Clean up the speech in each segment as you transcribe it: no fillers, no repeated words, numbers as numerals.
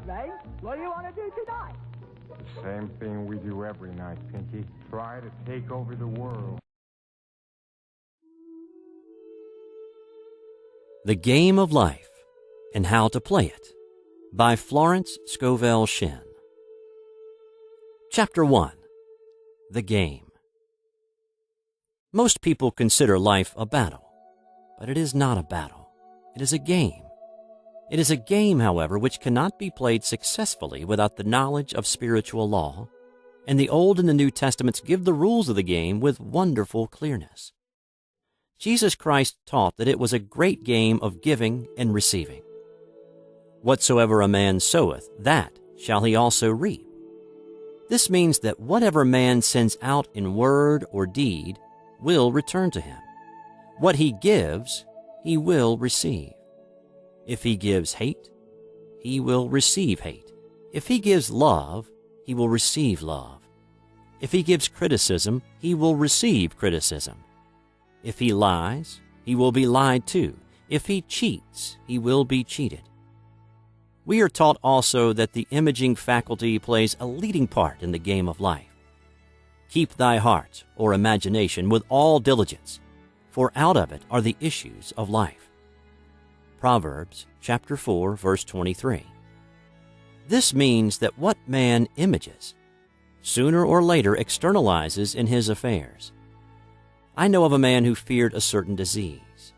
evening. What do you want to do tonight? The same thing we do every night, Pinky. Try to take over the world. The Game of Life and How to Play It by Florence Scovel Shinn. Chapter 1. The Game. Most people consider life a battle, but it is not a battle. It is a game. It is a game, however, which cannot be played successfully without the knowledge of spiritual law, and the Old and the New Testaments give the rules of the game with wonderful clearness. Jesus Christ taught that it was a great game of giving and receiving. Whatsoever a man soweth, that shall he also reap. This means that whatever man sends out in word or deed will return to him. What he gives, he will receive. If he gives hate, he will receive hate. If he gives love, he will receive love. If he gives criticism, he will receive criticism. If he lies, he will be lied to. If he cheats, he will be cheated. We are taught also that the imaging faculty plays a leading part in the game of life. Keep thy heart, or imagination, with all diligence, for out of it are the issues of life. Proverbs chapter 4, verse 23. This means that what man images, sooner or later externalizes in his affairs. I know of a man who feared a certain disease.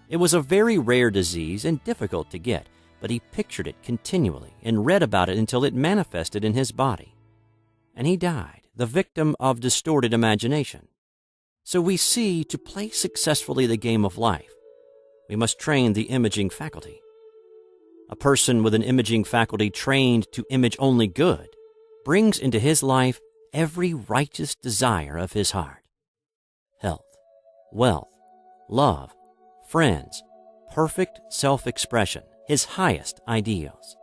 It was a very rare disease and difficult to get, but he pictured it continually and read about it until it manifested in his body. And he died, the victim of distorted imagination. So we see, to play successfully the game of life, we must train the imaging faculty. A person with an imaging faculty trained to image only good brings into his life every righteous desire of his heart. Health, wealth, love, friends, perfect self-expression, his highest ideals.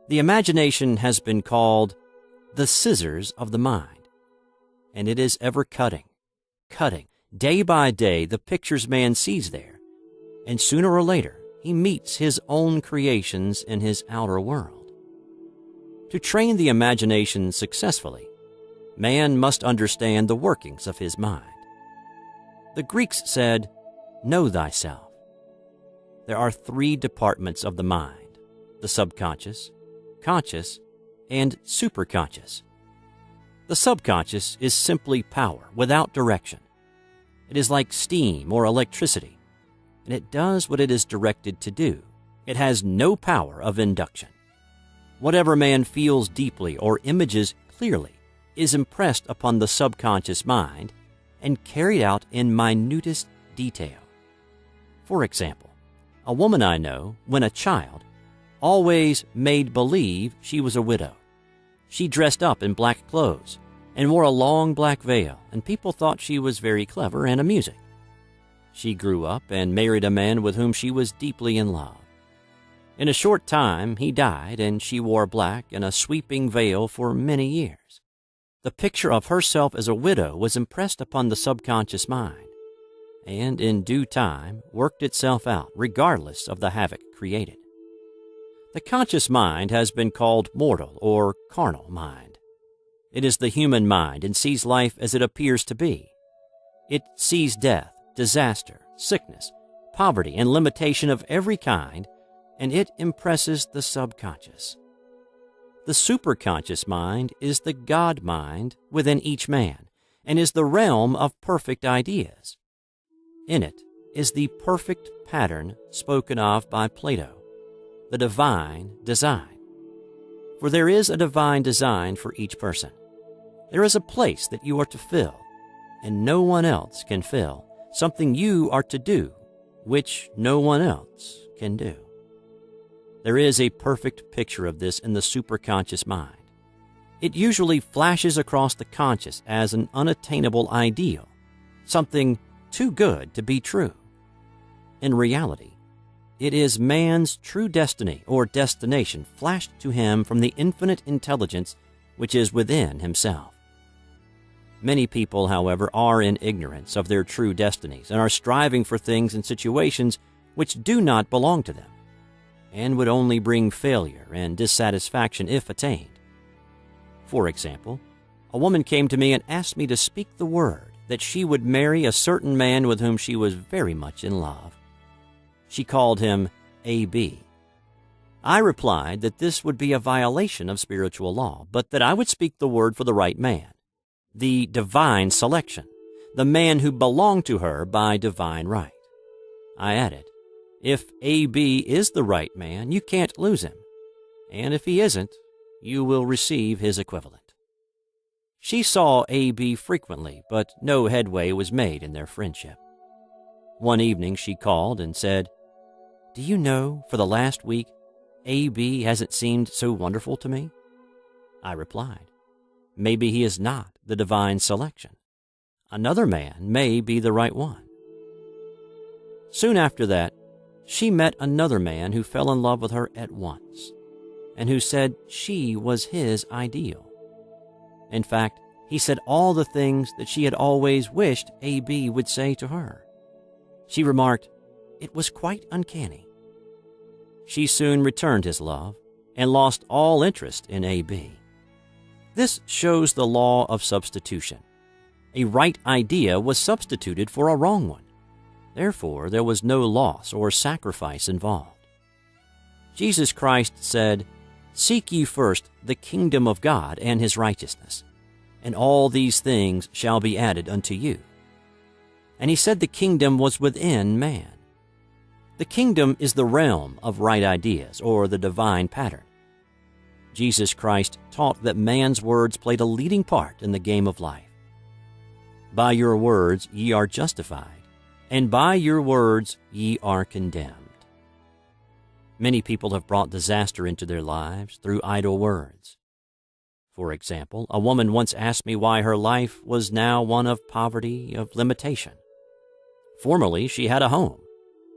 The imagination has been called the scissors of the mind, and it is ever cutting, day by day, the pictures man sees there, and sooner or later he meets his own creations in his outer world. To train the imagination successfully, man must understand the workings of his mind. The Greeks said, "Know thyself." There are 3 departments of the mind: the subconscious, conscious, and superconscious. The subconscious is simply power without direction. It is like steam or electricity, and it does what it is directed to do. It has no power of induction. Whatever man feels deeply or images clearly is impressed upon the subconscious mind and carried out in minutest detail. For example, a woman I know, when a child, always made believe she was a widow. She dressed up in black clothes and wore a long black veil, and people thought she was very clever and amusing. She grew up and married a man with whom she was deeply in love. In a short time, he died, and she wore black and a sweeping veil for many years. The picture of herself as a widow was impressed upon the subconscious mind, and in due time worked itself out, regardless of the havoc created. The conscious mind has been called mortal or carnal mind. It is the human mind and sees life as it appears to be. It sees death, disaster, sickness, poverty, and limitation of every kind, and it impresses the subconscious. The superconscious mind is the God mind within each man, and is the realm of perfect ideas. In it is the perfect pattern spoken of by Plato, the divine design. For there is a divine design for each person. There is a place that you are to fill, and no one else can fill, something you are to do, which no one else can do. There is a perfect picture of this in the superconscious mind. It usually flashes across the conscious as an unattainable ideal, something too good to be true. In reality, it is man's true destiny or destination flashed to him from the infinite intelligence which is within himself. Many people, however, are in ignorance of their true destinies and are striving for things and situations which do not belong to them. and would only bring failure and dissatisfaction if attained. For example, a woman came to me and asked me to speak the word that she would marry a certain man with whom she was very much in love. She called him A.B. I replied that this would be a violation of spiritual law, but that I would speak the word for the right man, the divine selection, the man who belonged to her by divine right. I added, if A.B. is the right man, you can't lose him, and if he isn't, you will receive his equivalent. She saw A.B. frequently, but no headway was made in their friendship. One evening she called and said, "Do you know, for the last week, A.B. hasn't seemed so wonderful to me?" I replied, "Maybe he is not the divine selection. Another man may be the right one." Soon after that, she met another man who fell in love with her at once, and who said she was his ideal. In fact, he said all the things that she had always wished A.B. would say to her. She remarked, it was quite uncanny. She soon returned his love and lost all interest in A.B. This shows the law of substitution. A right idea was substituted for a wrong one. Therefore, there was no loss or sacrifice involved. Jesus Christ said, "Seek ye first the kingdom of God and his righteousness, and all these things shall be added unto you." And he said the kingdom was within man. The kingdom is the realm of right ideas, or the divine pattern. Jesus Christ taught that man's words played a leading part in the game of life. By your words ye are justified, and by your words ye are condemned. Many people have brought disaster into their lives through idle words. For example, a woman once asked me why her life was now one of poverty, of limitation. Formerly, she had a home,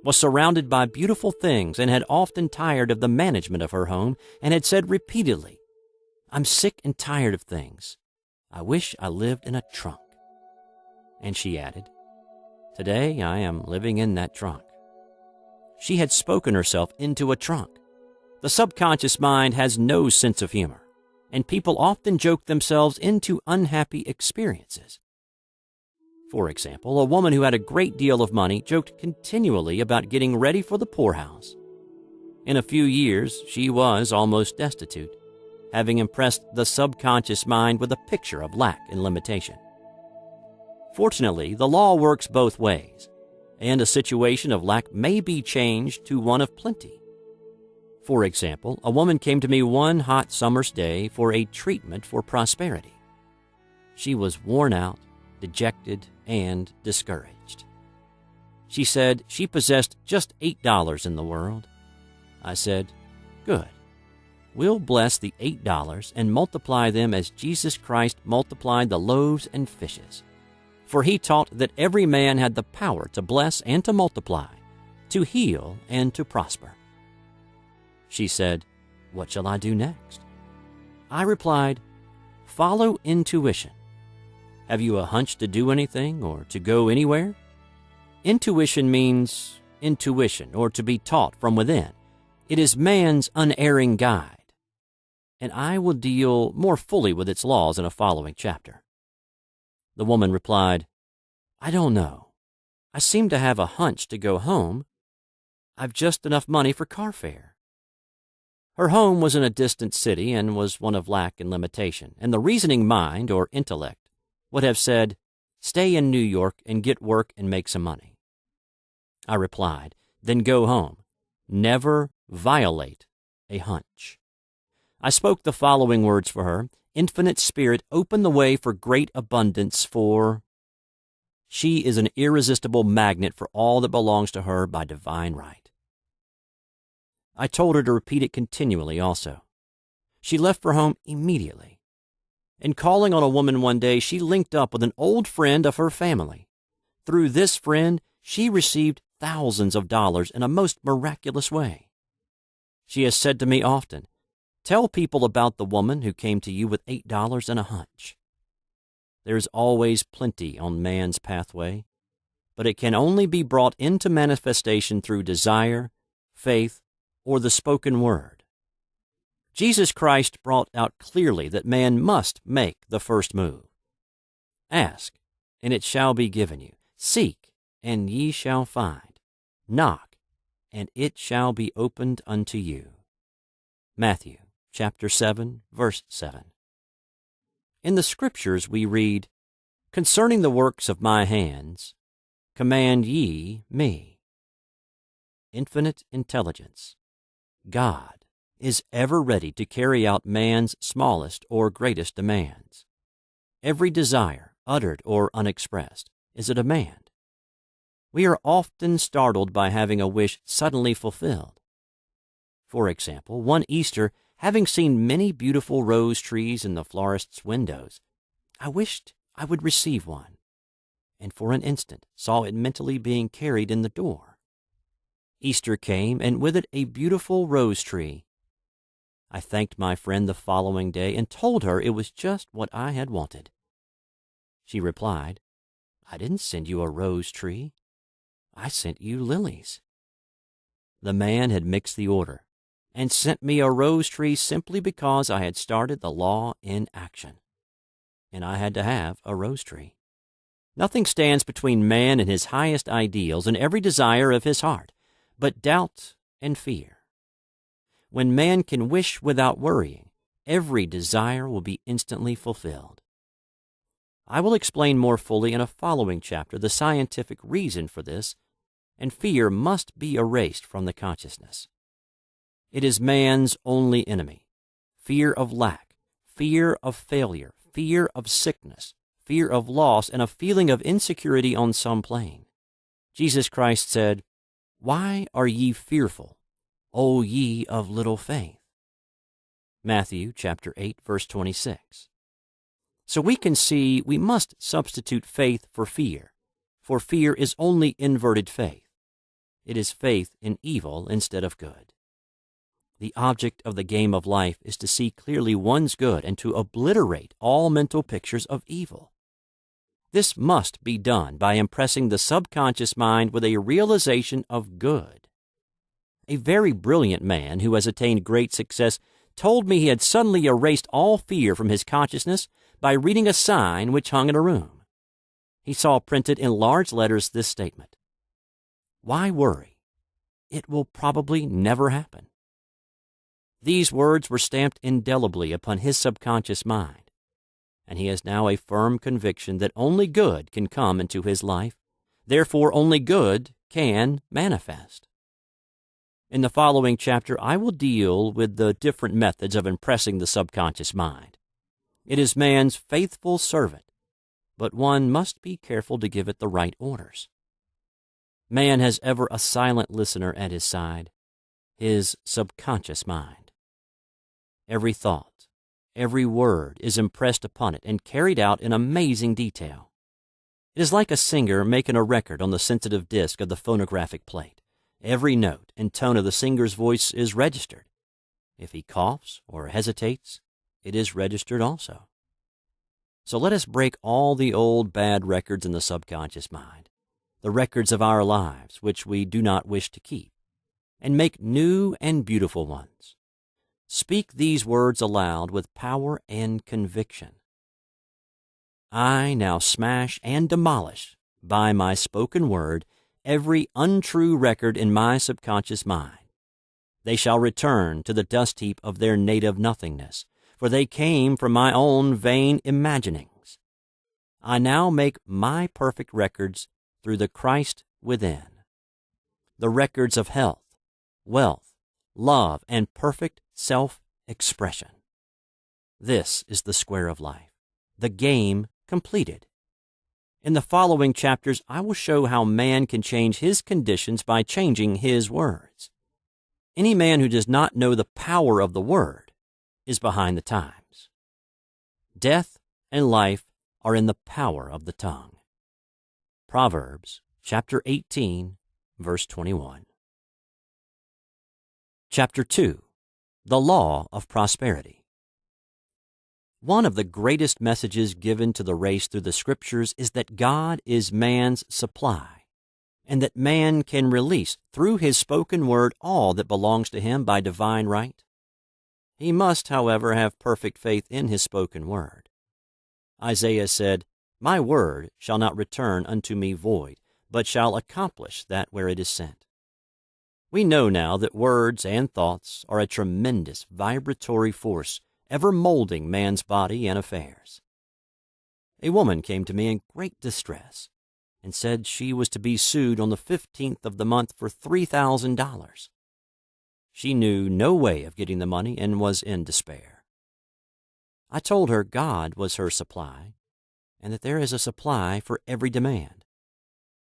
was surrounded by beautiful things, and had often tired of the management of her home, and had said repeatedly, "I'm sick and tired of things. I wish I lived in a trunk." And she added, "Today I am living in that trunk." She had spoken herself into a trunk. The subconscious mind has no sense of humor, and people often joke themselves into unhappy experiences. For example, a woman who had a great deal of money joked continually about getting ready for the poorhouse. In a few years, she was almost destitute, having impressed the subconscious mind with a picture of lack and limitation. Fortunately, the law works both ways, and a situation of lack may be changed to one of plenty. For example, a woman came to me one hot summer's day for a treatment for prosperity. She was worn out, dejected, and discouraged. She said she possessed just $8 in the world. I said, "Good. We'll bless the $8 and multiply them as Jesus Christ multiplied the loaves and fishes. For he taught that every man had the power to bless and to multiply, to heal and to prosper." She said, "What shall I do next?" I replied, "Follow intuition. Have you a hunch to do anything or to go anywhere?" Intuition means intuition, or to be taught from within. It is man's unerring guide, and I will deal more fully with its laws in a following chapter. The woman replied, "I don't know. I seem to have a hunch to go home. I've just enough money for car fare." Her home was in a distant city and was one of lack and limitation, and the reasoning mind, or intellect, would have said, "Stay in New York and get work and make some money." I replied, "Then go home. Never violate a hunch." I spoke the following words for her. Infinite Spirit, open the way for great abundance, for she is an irresistible magnet for all that belongs to her by divine right. I told her to repeat it continually also. She left for home immediately. In calling on a woman one day, she linked up with an old friend of her family. Through this friend, she received thousands of dollars in a most miraculous way. She has said to me often, "Tell people about the woman who came to you with $8 and a hunch." There is always plenty on man's pathway, but it can only be brought into manifestation through desire, faith, or the spoken word. Jesus Christ brought out clearly that man must make the first move. Ask, and it shall be given you. Seek, and ye shall find. Knock, and it shall be opened unto you. Matthew chapter 7, verse 7. In the Scriptures we read, "Concerning the works of my hands, command ye me." Infinite intelligence. God is ever ready to carry out man's smallest or greatest demands. Every desire, uttered or unexpressed, is a demand. We are often startled by having a wish suddenly fulfilled. For example, one Easter, having seen many beautiful rose trees in the florist's windows, I wished I would receive one, and for an instant saw it mentally being carried in the door. Easter came, and with it a beautiful rose tree. I thanked my friend the following day and told her it was just what I had wanted. She replied, "I didn't send you a rose tree. I sent you lilies." The man had mixed the order and sent me a rose tree simply because I had started the law in action, and I had to have a rose tree. Nothing stands between man and his highest ideals and every desire of his heart but doubt and fear. When man can wish without worrying, every desire will be instantly fulfilled. I will explain more fully in a following chapter the scientific reason for this, and fear must be erased from the consciousness. It is man's only enemy. Fear of lack, fear of failure, fear of sickness, fear of loss, and a feeling of insecurity on some plane. Jesus Christ said, "Why are ye fearful, O ye of little faith?" Matthew chapter 8, verse 26. So we can see we must substitute faith for fear is only inverted faith. It is faith in evil instead of good. The object of the game of life is to see clearly one's good and to obliterate all mental pictures of evil. This must be done by impressing the subconscious mind with a realization of good. A very brilliant man who has attained great success told me he had suddenly erased all fear from his consciousness by reading a sign which hung in a room. He saw printed in large letters this statement: "Why worry? It will probably never happen." These words were stamped indelibly upon his subconscious mind, and he has now a firm conviction that only good can come into his life, therefore only good can manifest. In the following chapter, I will deal with the different methods of impressing the subconscious mind. It is man's faithful servant, but one must be careful to give it the right orders. Man has ever a silent listener at his side, his subconscious mind. Every thought, every word is impressed upon it and carried out in amazing detail. It is like a singer making a record on the sensitive disc of the phonographic plate. Every note and tone of the singer's voice is registered. If he coughs or hesitates, it is registered also. So let us break all the old bad records in the subconscious mind, the records of our lives which we do not wish to keep, and make new and beautiful ones. Speak these words aloud with power and conviction. I now smash and demolish, by my spoken word, every untrue record in my subconscious mind. They shall return to the dust heap of their native nothingness, for they came from my own vain imaginings. I now make my perfect records through the Christ within, the records of health, wealth, love, and perfect self-expression. This is the square of life, the game completed. In the following chapters, I will show how man can change his conditions by changing his words. Any man who does not know the power of the word is behind the times. Death and life are in the power of the tongue. Proverbs chapter 18, verse 21. Chapter 2, the Law of Prosperity. One of the greatest messages given to the race through the Scriptures is that God is man's supply, and that man can release through his spoken word all that belongs to him by divine right? He must, however, have perfect faith in his spoken word. Isaiah said, "My word shall not return unto me void, but shall accomplish that where it is sent." We know now that words and thoughts are a tremendous vibratory force ever molding man's body and affairs. A woman came to me in great distress and said she was to be sued on the 15th of the month for $3,000. She knew no way of getting the money and was in despair. I told her God was her supply, and that there is a supply for every demand.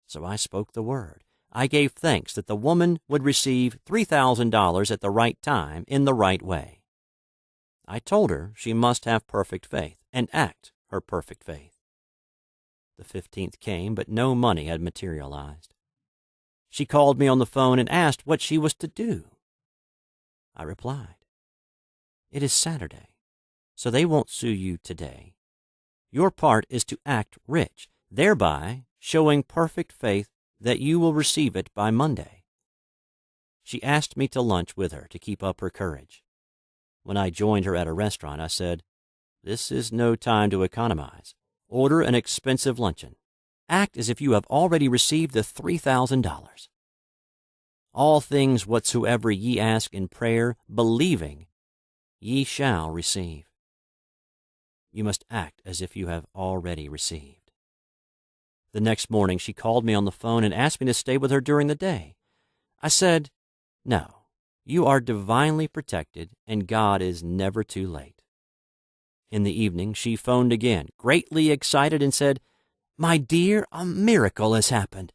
So I spoke the word. I gave thanks that the woman would receive $3,000 at the right time in the right way. I told her she must have perfect faith and act her perfect faith. The 15th came, but no money had materialized. She called me on the phone and asked what she was to do. I replied, "It is Saturday, so they won't sue you today. Your part is to act rich, thereby showing perfect faith that you will receive it by Monday." She asked me to lunch with her to keep up her courage. When I joined her at a restaurant, I said, "This is no time to economize. Order an expensive luncheon. Act as if you have already received the $3,000. All things whatsoever ye ask in prayer, believing, ye shall receive." You must act as if you have already received. The next morning she called me on the phone and asked me to stay with her during the day. I said, "No, you are divinely protected and God is never too late." In the evening she phoned again, greatly excited, and said, "My dear, a miracle has happened.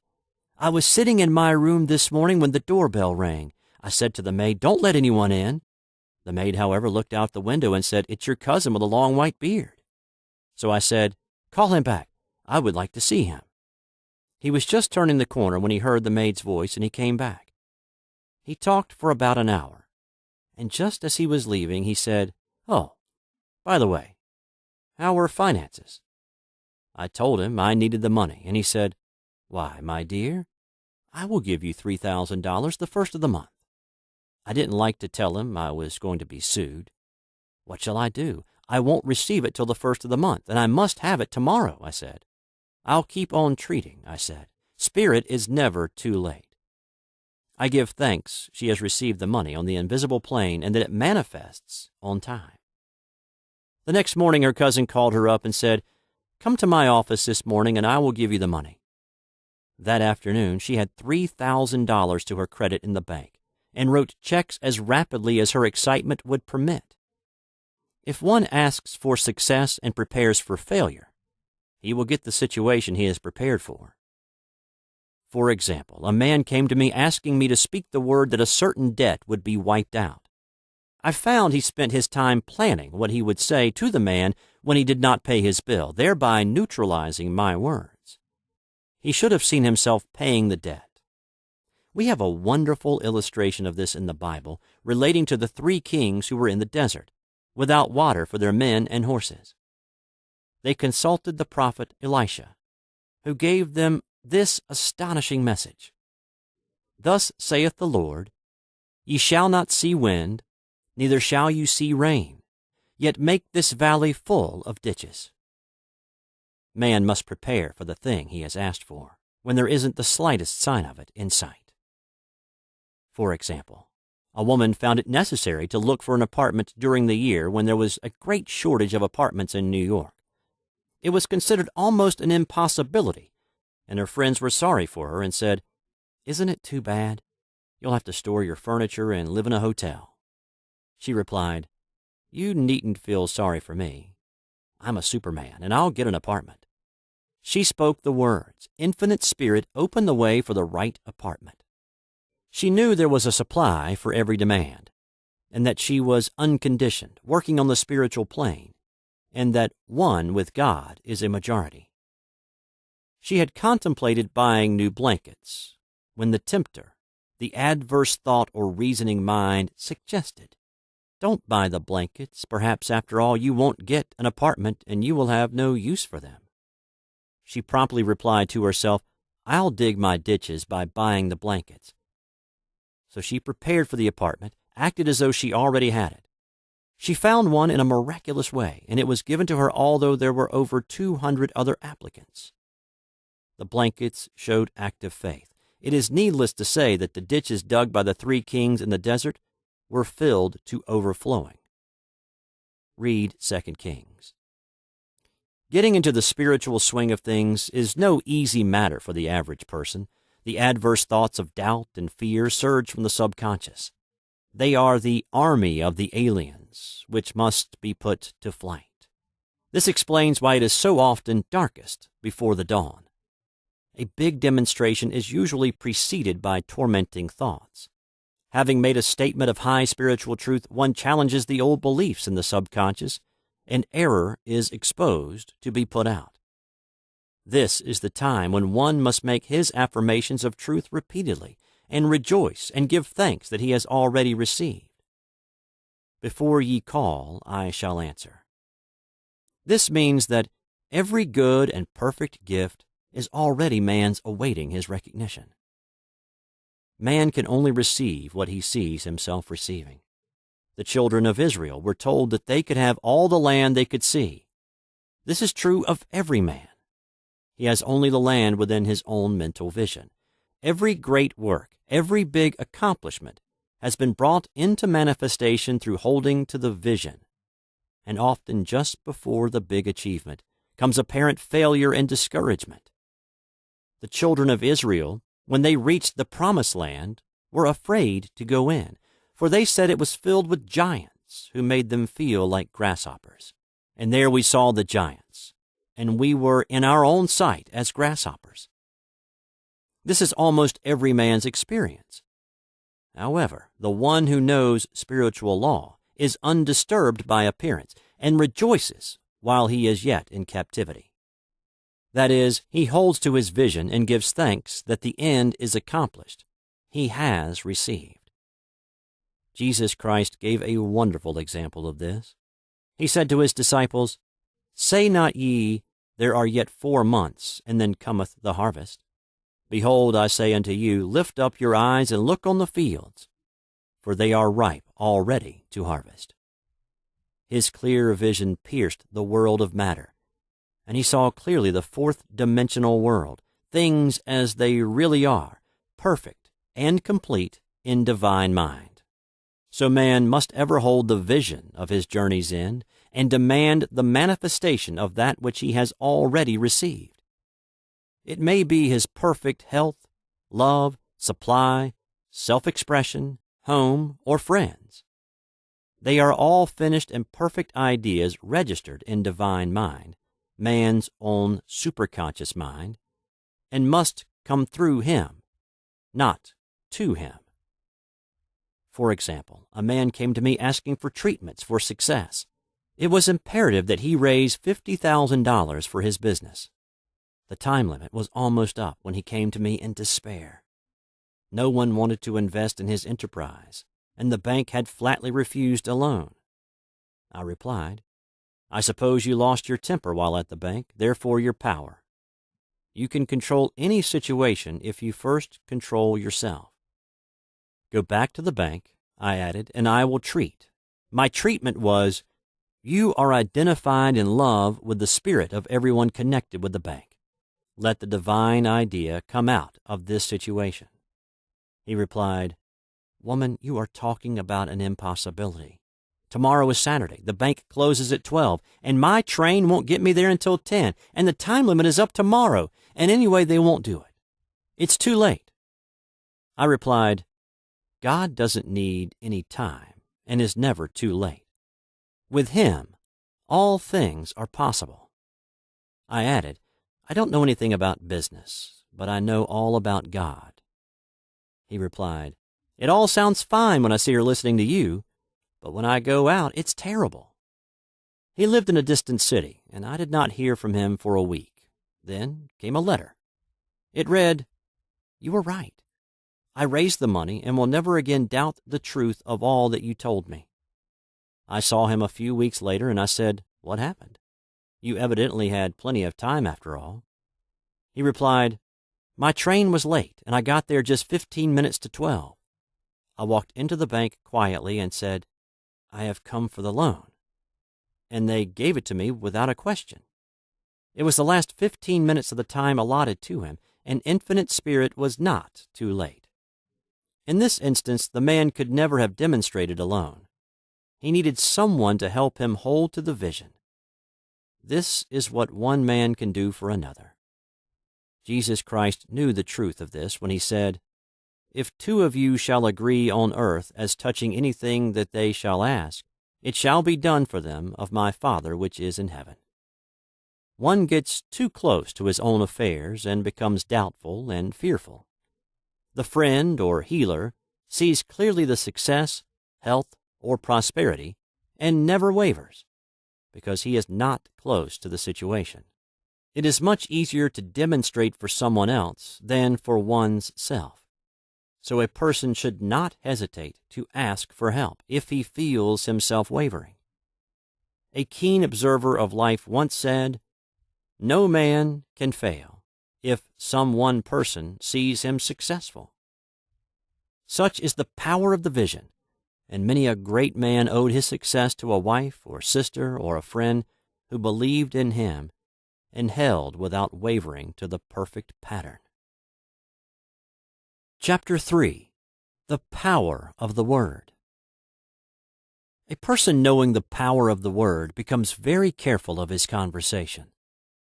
I was sitting in my room this morning when the doorbell rang. I said to the maid, 'Don't let anyone in.' The maid, however, looked out the window and said, 'It's your cousin with a long white beard.' So I said, 'Call him back. I would like to see him.' He was just turning the corner when he heard the maid's voice, and he came back. He talked for about an hour, and just as he was leaving, he said, 'Oh, by the way, how were finances?' I told him I needed the money, and he said, 'Why, my dear, I will give you $3,000 the first of the month.' I didn't like to tell him I was going to be sued. 'What shall I do? I won't receive it till the first of the month, and I must have it tomorrow,' I said. 'I'll keep on treating,' I said. 'Spirit is never too late.' I give thanks she has received the money on the invisible plane and that it manifests on time. The next morning her cousin called her up and said, 'Come to my office this morning and I will give you the money.' That afternoon she had $3,000 to her credit in the bank and wrote checks as rapidly as her excitement would permit. If one asks for success and prepares for failure, he will get the situation he is prepared for. For example, a man came to me asking me to speak the word that a certain debt would be wiped out. I found he spent his time planning what he would say to the man when he did not pay his bill, thereby neutralizing my words. He should have seen himself paying the debt. We have a wonderful illustration of this in the Bible relating to the 3 kings who were in the desert, without water for their men and horses. They consulted the prophet Elisha, who gave them this astonishing message. "Thus saith the Lord, Ye shall not see wind, neither shall you see rain, yet make this valley full of ditches." Man must prepare for the thing he has asked for, when there isn't the slightest sign of it in sight. For example, a woman found it necessary to look for an apartment during the year when there was a great shortage of apartments in New York. It was considered almost an impossibility, and her friends were sorry for her and said, "Isn't it too bad? You'll have to store your furniture and live in a hotel." She replied, "You needn't feel sorry for me. I'm a Superman, and I'll get an apartment." She spoke the words. Infinite Spirit opened the way for the right apartment. She knew there was a supply for every demand, and that she was unconditioned, working on the spiritual plane, and that one with God is a majority. She had contemplated buying new blankets when the tempter, the adverse thought or reasoning mind, suggested, "Don't buy the blankets. Perhaps after all you won't get an apartment and you will have no use for them." She promptly replied to herself, I'll dig my ditches by buying the blankets." So she prepared for the apartment, acted as though she already had it. She found one in a miraculous way, and it was given to her although there were over 200 other applicants. The blankets showed active faith. It is needless to say that the ditches dug by the 3 kings in the desert were filled to overflowing. Read 2 Kings. Getting into the spiritual swing of things is no easy matter for the average person. The adverse thoughts of doubt and fear surge from the subconscious. They are the army of the aliens, which must be put to flight. This explains why it is so often darkest before the dawn. A big demonstration is usually preceded by tormenting thoughts. Having made a statement of high spiritual truth, one challenges the old beliefs in the subconscious, and error is exposed to be put out. This is the time when one must make his affirmations of truth repeatedly and rejoice and give thanks that he has already received. "Before ye call, I shall answer." This means that every good and perfect gift is already man's awaiting his recognition. Man can only receive what he sees himself receiving. The children of Israel were told that they could have all the land they could see. This is true of every man. He has only the land within his own mental vision. Every great work, every big accomplishment has been brought into manifestation through holding to the vision. And often just before the big achievement comes apparent failure and discouragement. The children of Israel, when they reached the promised land, were afraid to go in, for they said it was filled with giants who made them feel like grasshoppers. And there we saw the giants, and we were in our own sight as grasshoppers. This is almost every man's experience. However, the one who knows spiritual law is undisturbed by appearance and rejoices while he is yet in captivity. That is, he holds to his vision and gives thanks that the end is accomplished. He has received. Jesus Christ gave a wonderful example of this. He said to his disciples, "Say not ye, there are yet 4 months, and then cometh the harvest. Behold, I say unto you, lift up your eyes and look on the fields, for they are ripe already to harvest." His clear vision pierced the world of matter, and he saw clearly the 4th-dimensional world, things as they really are, perfect and complete in divine mind. So man must ever hold the vision of his journey's end and demand the manifestation of that which he has already received. It may be his perfect health, love, supply, self-expression, home, or friends. They are all finished and perfect ideas registered in divine mind, man's own superconscious mind, and must come through him, not to him. For example, a man came to me asking for treatments for success. It was imperative that he raise $50,000 for his business. The time limit was almost up when he came to me in despair. No one wanted to invest in his enterprise, and the bank had flatly refused a loan. I replied, "I suppose you lost your temper while at the bank, therefore your power. You can control any situation if you first control yourself. Go back to the bank," I added, "and I will treat." My treatment was, "You are identified in love with the spirit of everyone connected with the bank. Let the divine idea come out of this situation." He replied, "Woman, you are talking about an impossibility. Tomorrow is Saturday. The bank closes at 12, and my train won't get me there until 10, and the time limit is up tomorrow, and anyway, they won't do it. It's too late." I replied, "God doesn't need any time and is never too late. With Him, all things are possible." I added, "I don't know anything about business, but I know all about God." He replied, "It all sounds fine when I see her listening to you, but when I go out, it's terrible." He lived in a distant city, and I did not hear from him for a week. Then came a letter. It read, "You were right. I raised the money and will never again doubt the truth of all that you told me." I saw him a few weeks later, and I said, "What happened? You evidently had plenty of time after all." He replied, My train was late, and I got there just 15 minutes to 12. I walked into the bank quietly and said, "I have come for the loan." And they gave it to me without a question. It was the last 15 minutes of the time allotted to him, and Infinite Spirit was not too late. In this instance, the man could never have demonstrated alone. He needed someone to help him hold to the vision. This is what one man can do for another. Jesus Christ knew the truth of this when he said, "If two of you shall agree on earth as touching anything that they shall ask, it shall be done for them of my Father which is in heaven." One gets too close to his own affairs and becomes doubtful and fearful. The friend or healer sees clearly the success, health, or prosperity and never wavers, because he is not close to the situation. It is much easier to demonstrate for someone else than for one's self. So a person should not hesitate to ask for help if he feels himself wavering. A keen observer of life once said, "No man can fail if some one person sees him successful." Such is the power of the vision, and many a great man owed his success to a wife or sister or a friend who believed in him and held without wavering to the perfect pattern. Chapter 3. The Power of the Word. A person knowing the power of the Word becomes very careful of his conversation.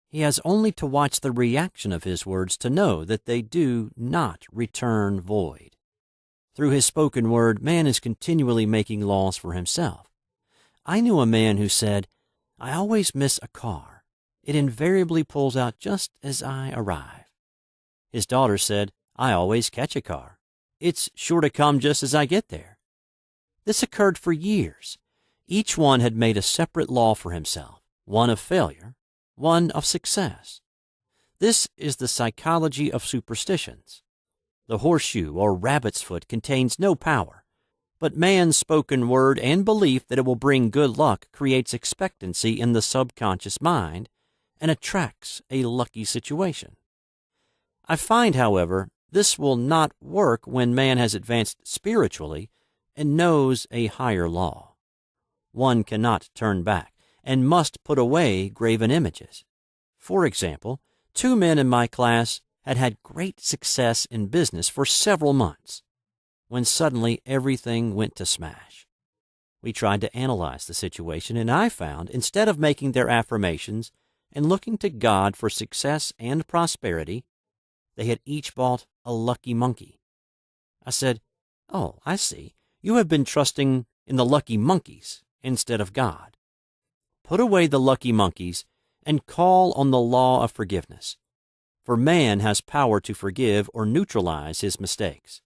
He has only to watch the reaction of his words to know that they do not return void. Through his spoken word, man is continually making laws for himself. I knew a man who said, "I always miss a car. It invariably pulls out just as I arrive." His daughter said, "I always catch a car. It's sure to come just as I get there." This occurred for years. Each one had made a separate law for himself, one of failure, one of success. This is the psychology of superstitions. The horseshoe or rabbit's foot contains no power, but man's spoken word and belief that it will bring good luck creates expectancy in the subconscious mind and attracts a lucky situation. I find, however, this will not work when man has advanced spiritually and knows a higher law. One cannot turn back and must put away graven images. For example, 2 men in my class had had great success in business for several months, when suddenly everything went to smash. We tried to analyze the situation, and I found, instead of making their affirmations and looking to God for success and prosperity, they had each bought a lucky monkey. I said, "Oh, I see. You have been trusting in the lucky monkeys instead of God. Put away the lucky monkeys and call on the law of forgiveness, for man has power to forgive or neutralize his mistakes."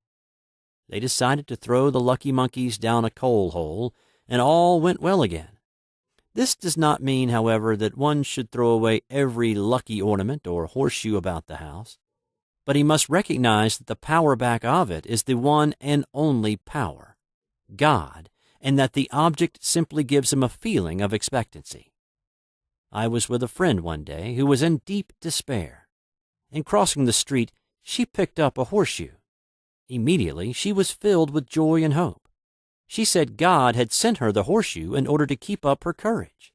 They decided to throw the lucky monkeys down a coal hole, and all went well again. This does not mean, however, that one should throw away every lucky ornament or horseshoe about the house, but he must recognize that the power back of it is the one and only power, God, and that the object simply gives him a feeling of expectancy. I was with a friend one day who was in deep despair. In crossing the street, she picked up a horseshoe. Immediately, she was filled with joy and hope. She said God had sent her the horseshoe in order to keep up her courage.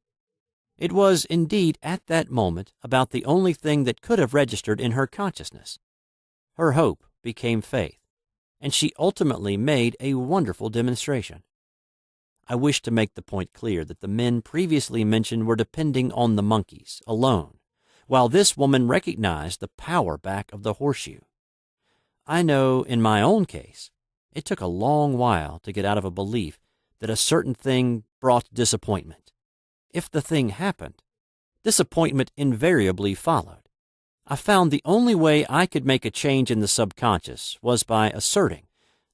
It was, indeed, at that moment, about the only thing that could have registered in her consciousness. Her hope became faith, and she ultimately made a wonderful demonstration. I wish to make the point clear that the men previously mentioned were depending on the monkeys alone, while this woman recognized the power back of the horseshoe. I know, in my own case, it took a long while to get out of a belief that a certain thing brought disappointment. If the thing happened, disappointment invariably followed. I found the only way I could make a change in the subconscious was by asserting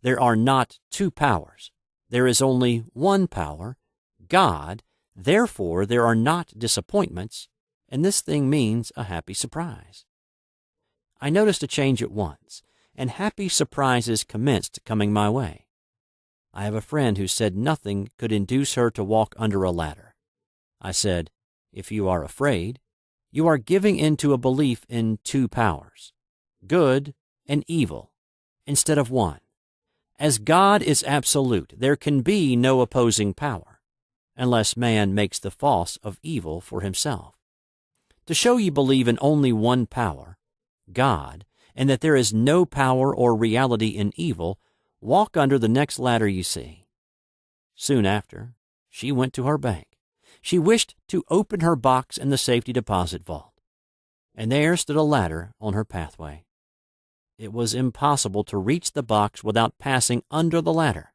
there are not 2 powers. There is only one power, God, therefore there are not disappointments, and this thing means a happy surprise. I noticed a change at once, and happy surprises commenced coming my way. I have a friend who said nothing could induce her to walk under a ladder. I said, "If you are afraid, you are giving in to a belief in 2 powers. good and evil, instead of one. As God is absolute, there can be no opposing power, unless man makes the false of evil for himself. To show you believe in only one power, God, and that there is no power or reality in evil, walk under the next ladder you see. Soon after, she went to her bank. She wished to open her box in the safety deposit vault, and there stood a ladder on her pathway. It was impossible to reach the box without passing under the ladder.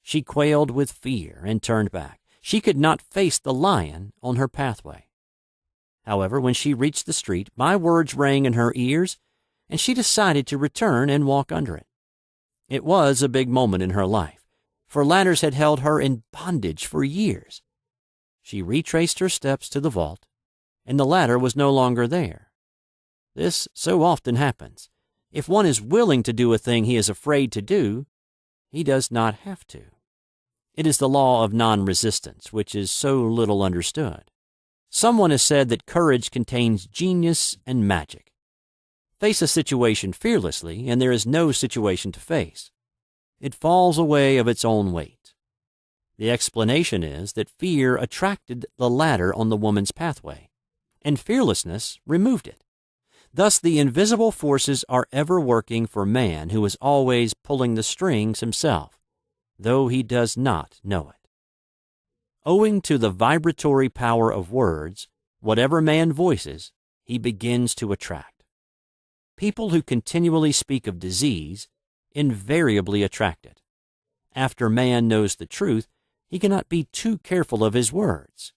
She quailed with fear and turned back. She could not face the lion on her pathway. However, when she reached the street, my words rang in her ears, and she decided to return and walk under it. It was a big moment in her life, for ladders had held her in bondage for years. She retraced her steps to the vault, and the ladder was no longer there. This so often happens. If one is willing to do a thing he is afraid to do, he does not have to. It is the law of non-resistance, which is so little understood. Someone has said that courage contains genius and magic. Face a situation fearlessly, and there is no situation to face. It falls away of its own weight. The explanation is that fear attracted the ladder on the woman's pathway, and fearlessness removed it. Thus, the invisible forces are ever working for man, who is always pulling the strings himself, though he does not know it. Owing to the vibratory power of words, whatever man voices, he begins to attract. People who continually speak of disease invariably attract it. After man knows the truth, he cannot be too careful of his words.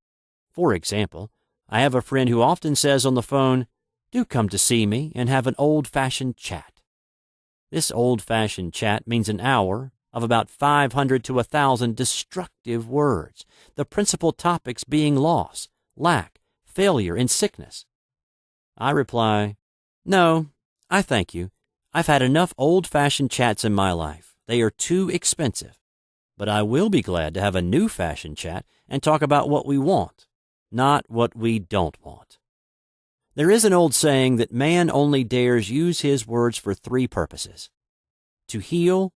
For example, I have a friend who often says on the phone, "Do come to see me and have an old-fashioned chat." This old-fashioned chat means an hour of about 500 to 1,000 destructive words, the principal topics being loss, lack, failure, and sickness. I reply, "No, I thank you. I've had enough old-fashioned chats in my life. They are too expensive. But I will be glad to have a new-fashioned chat and talk about what we want, not what we don't want." There is an old saying that man only dares use his words for three purposes: to heal,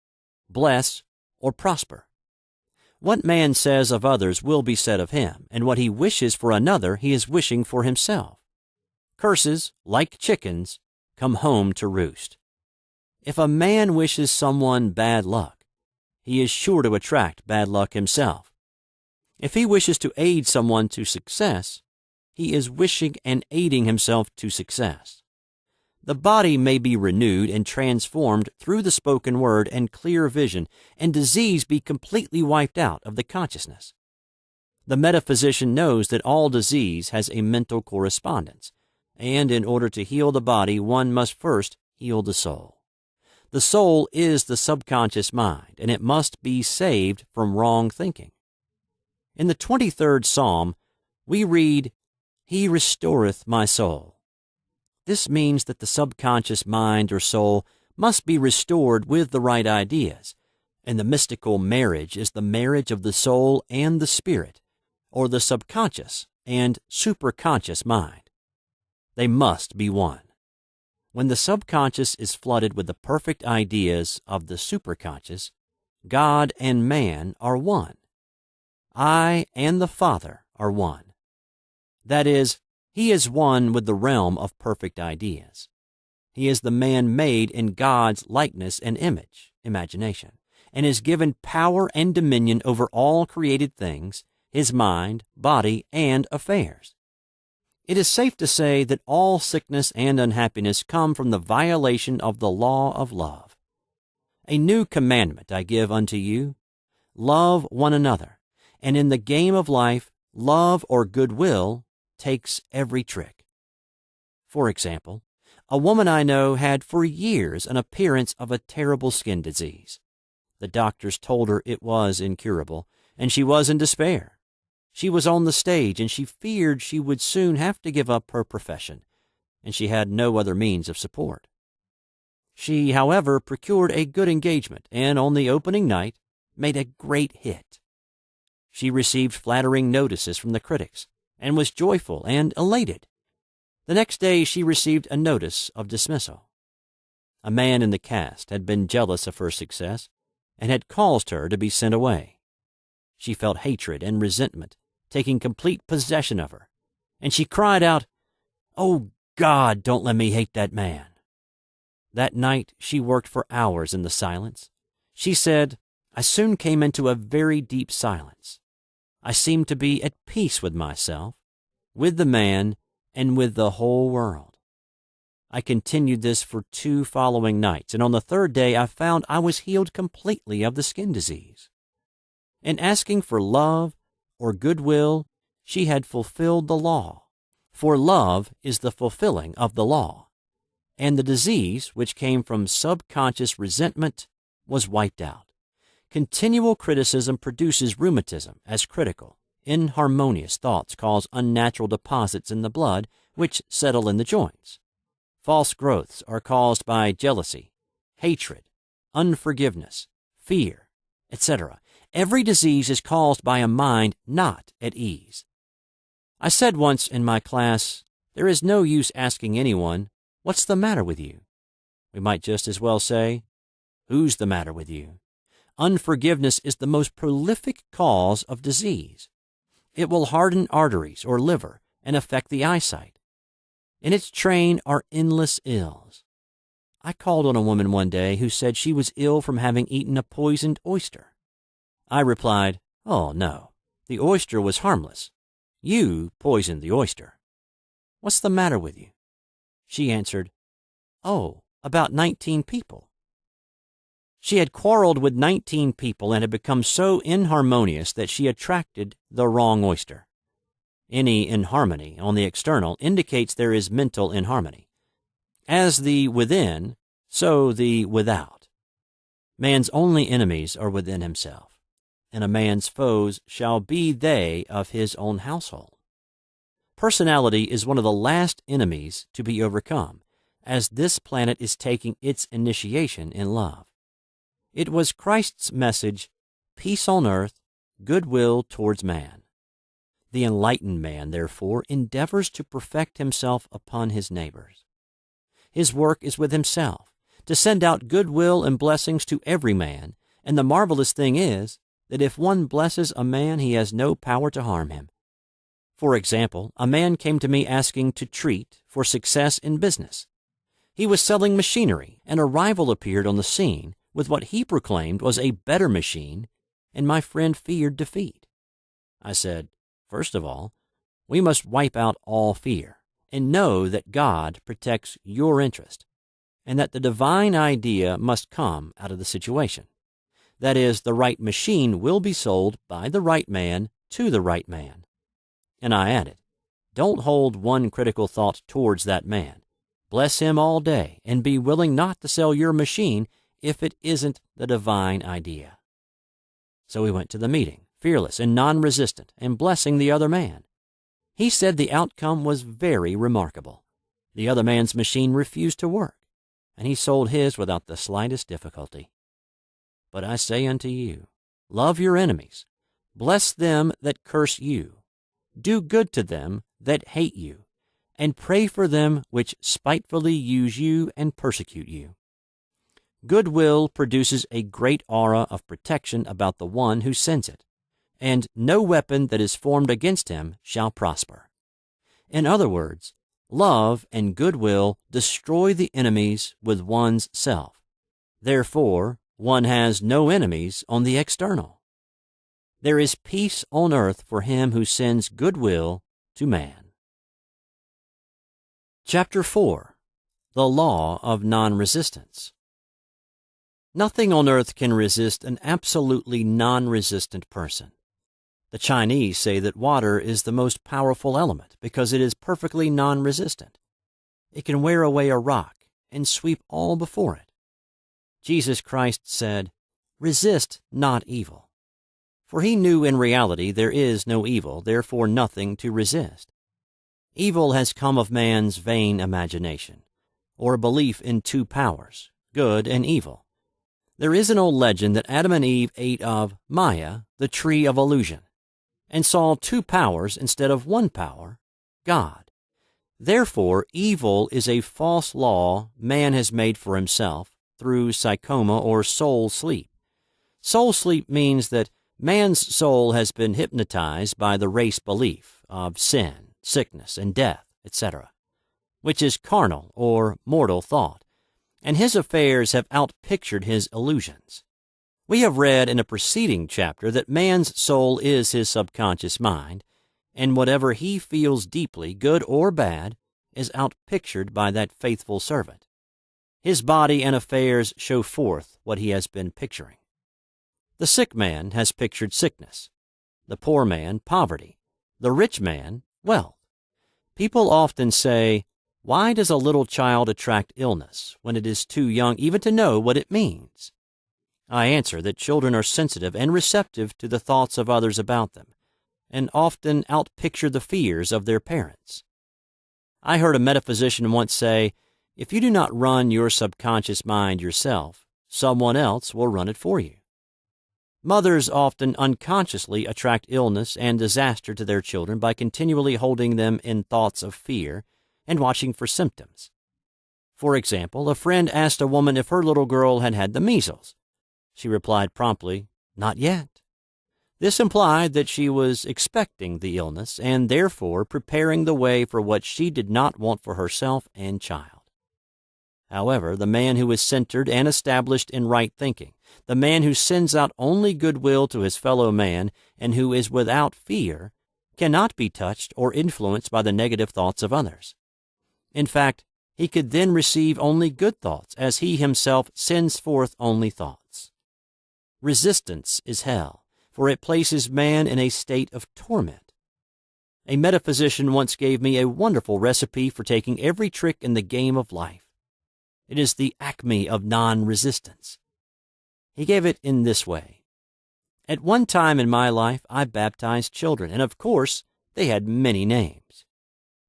bless, or prosper. What man says of others will be said of him, and what he wishes for another he is wishing for himself. Curses, like chickens, come home to roost. If a man wishes someone bad luck, he is sure to attract bad luck himself. If he wishes to aid someone to success, he is wishing and aiding himself to success. The body may be renewed and transformed through the spoken word and clear vision, and disease be completely wiped out of the consciousness. The metaphysician knows that all disease has a mental correspondence, and in order to heal the body, one must first heal the soul. The soul is the subconscious mind, and it must be saved from wrong thinking. In the 23rd Psalm, we read, "He restoreth my soul." This means that the subconscious mind or soul must be restored with the right ideas, and the mystical marriage is the marriage of the soul and the spirit, or the subconscious and superconscious mind. They must be one. When the subconscious is flooded with the perfect ideas of the superconscious, God and man are one. I and the Father are one. That is, he is one with the realm of perfect ideas. He is the man made in God's likeness and image, imagination, and is given power and dominion over all created things, his mind, body, and affairs. It is safe to say that all sickness and unhappiness come from the violation of the law of love. A new commandment I give unto you: love one another, and in the game of life, love or goodwill takes every trick. For example, a woman I know had for years an appearance of a terrible skin disease. The doctors told her it was incurable, and she was in despair. She was on the stage, and she feared she would soon have to give up her profession, and she had no other means of support. She, however, procured a good engagement, and on the opening night made a great hit. She received flattering notices from the critics, and was joyful and elated. The next day she received a notice of dismissal. a man in the caste, had been jealous of her success and had caused her to be sent away. She felt hatred and resentment taking complete possession of her, and she cried out, "Oh, God, don't let me hate that man." That night she worked for hours in the silence. She said, "I soon came into a very deep silence. I seemed to be at peace with myself, with the man, and with the whole world. I continued this for 2 following nights, and on the 3rd day I found I was healed completely of the skin disease. In asking for love or goodwill, she had fulfilled the law, for love is the fulfilling of the law, and the disease, which came from subconscious resentment, was wiped out. Continual criticism produces rheumatism, as critical, inharmonious thoughts cause unnatural deposits in the blood, which settle in the joints. False growths are caused by jealousy, hatred, unforgiveness, fear, etc. Every disease is caused by a mind not at ease. I said once in my class, there is no use asking anyone, "What's the matter with you?" We might just as well say, "Who's the matter with you?" Unforgiveness is the most prolific cause of disease. It will harden arteries or liver and affect the eyesight. In its train are endless ills. I called on a woman one day who said she was ill from having eaten a poisoned oyster. I replied, "Oh, no, the oyster was harmless. You poisoned the oyster. What's the matter with you?" She answered, "Oh, about 19 people." She had quarreled with 19 people and had become so inharmonious that she attracted the wrong oyster. Any inharmony on the external indicates there is mental inharmony. As the within, so the without. Man's only enemies are within himself, and a man's foes shall be they of his own household. Personality is one of the last enemies to be overcome, as this planet is taking its initiation in love. It was Christ's message, peace on earth, goodwill towards man. The enlightened man, therefore, endeavors to perfect himself upon his neighbors. His work is with himself, to send out goodwill and blessings to every man, and the marvelous thing is that if one blesses a man, he has no power to harm him. For example, a man came to me asking to treat for success in business. He was selling machinery, and a rival appeared on the scene with what he proclaimed was a better machine, and my friend feared defeat. I said, "First of all, we must wipe out all fear and know that God protects your interest, and that the divine idea must come out of the situation. That is, the right machine will be sold by the right man to the right man." And I added, "Don't hold one critical thought towards that man. Bless him all day and be willing not to sell your machine if it isn't the divine idea." So we went to the meeting, fearless and non-resistant, and blessing the other man. He said the outcome was very remarkable. The other man's machine refused to work, and he sold his without the slightest difficulty. But I say unto you, love your enemies, bless them that curse you, do good to them that hate you, and pray for them which spitefully use you and persecute you. Goodwill produces a great aura of protection about the one who sends it, and no weapon that is formed against him shall prosper. In other words, love and goodwill destroy the enemies with one's self. Therefore, one has no enemies on the external. There is peace on earth for him who sends goodwill to man. Chapter 4. The Law of Non-Resistance. Nothing on earth can resist an absolutely non-resistant person. The Chinese say that water is the most powerful element because it is perfectly non-resistant. It can wear away a rock and sweep all before it. Jesus Christ said, "Resist not evil." For he knew in reality there is no evil, therefore nothing to resist. Evil has come of man's vain imagination, or belief in two powers, good and evil. There is an old legend that Adam and Eve ate of Maya, the tree of illusion, and saw two powers instead of one power, God. Therefore, evil is a false law man has made for himself through psychoma or soul sleep. Soul sleep means that man's soul has been hypnotized by the race belief of sin, sickness, and death, etc., which is carnal or mortal thought, and his affairs have outpictured his illusions. We have read in a preceding chapter that man's soul is his subconscious mind, and whatever he feels deeply, good or bad, is outpictured by that faithful servant. His body and affairs show forth what he has been picturing. The sick man has pictured sickness, the poor man poverty, the rich man wealth. People often say, "Why does a little child attract illness when it is too young even to know what it means?" I answer that children are sensitive and receptive to the thoughts of others about them, and often outpicture the fears of their parents. I heard a metaphysician once say, "If you do not run your subconscious mind yourself, someone else will run it for you." Mothers often unconsciously attract illness and disaster to their children by continually holding them in thoughts of fear and watching for symptoms. For example, a friend asked a woman if her little girl had had the measles. She replied promptly, "Not yet." This implied that she was expecting the illness and therefore preparing the way for what she did not want for herself and child. However, the man who is centered and established in right thinking, the man who sends out only goodwill to his fellow man and who is without fear, cannot be touched or influenced by the negative thoughts of others. In fact, he could then receive only good thoughts, as he himself sends forth only thoughts. Resistance is hell, for it places man in a state of torment. A metaphysician once gave me a wonderful recipe for taking every trick in the game of life. It is the acme of non-resistance. He gave it in this way. At one time in my life, I baptized children, and of course, they had many names.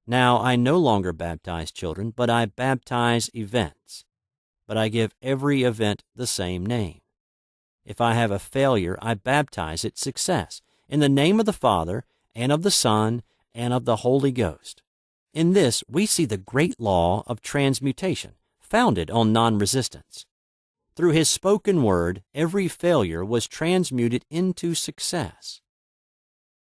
Now I no longer baptize children, but I baptize events. But I give every event the same name. If I have a failure, I baptize it success, in the name of the Father, and of the Son, and of the Holy Ghost. In this, we see the great law of transmutation, founded on non-resistance. Through his spoken word, every failure was transmuted into success.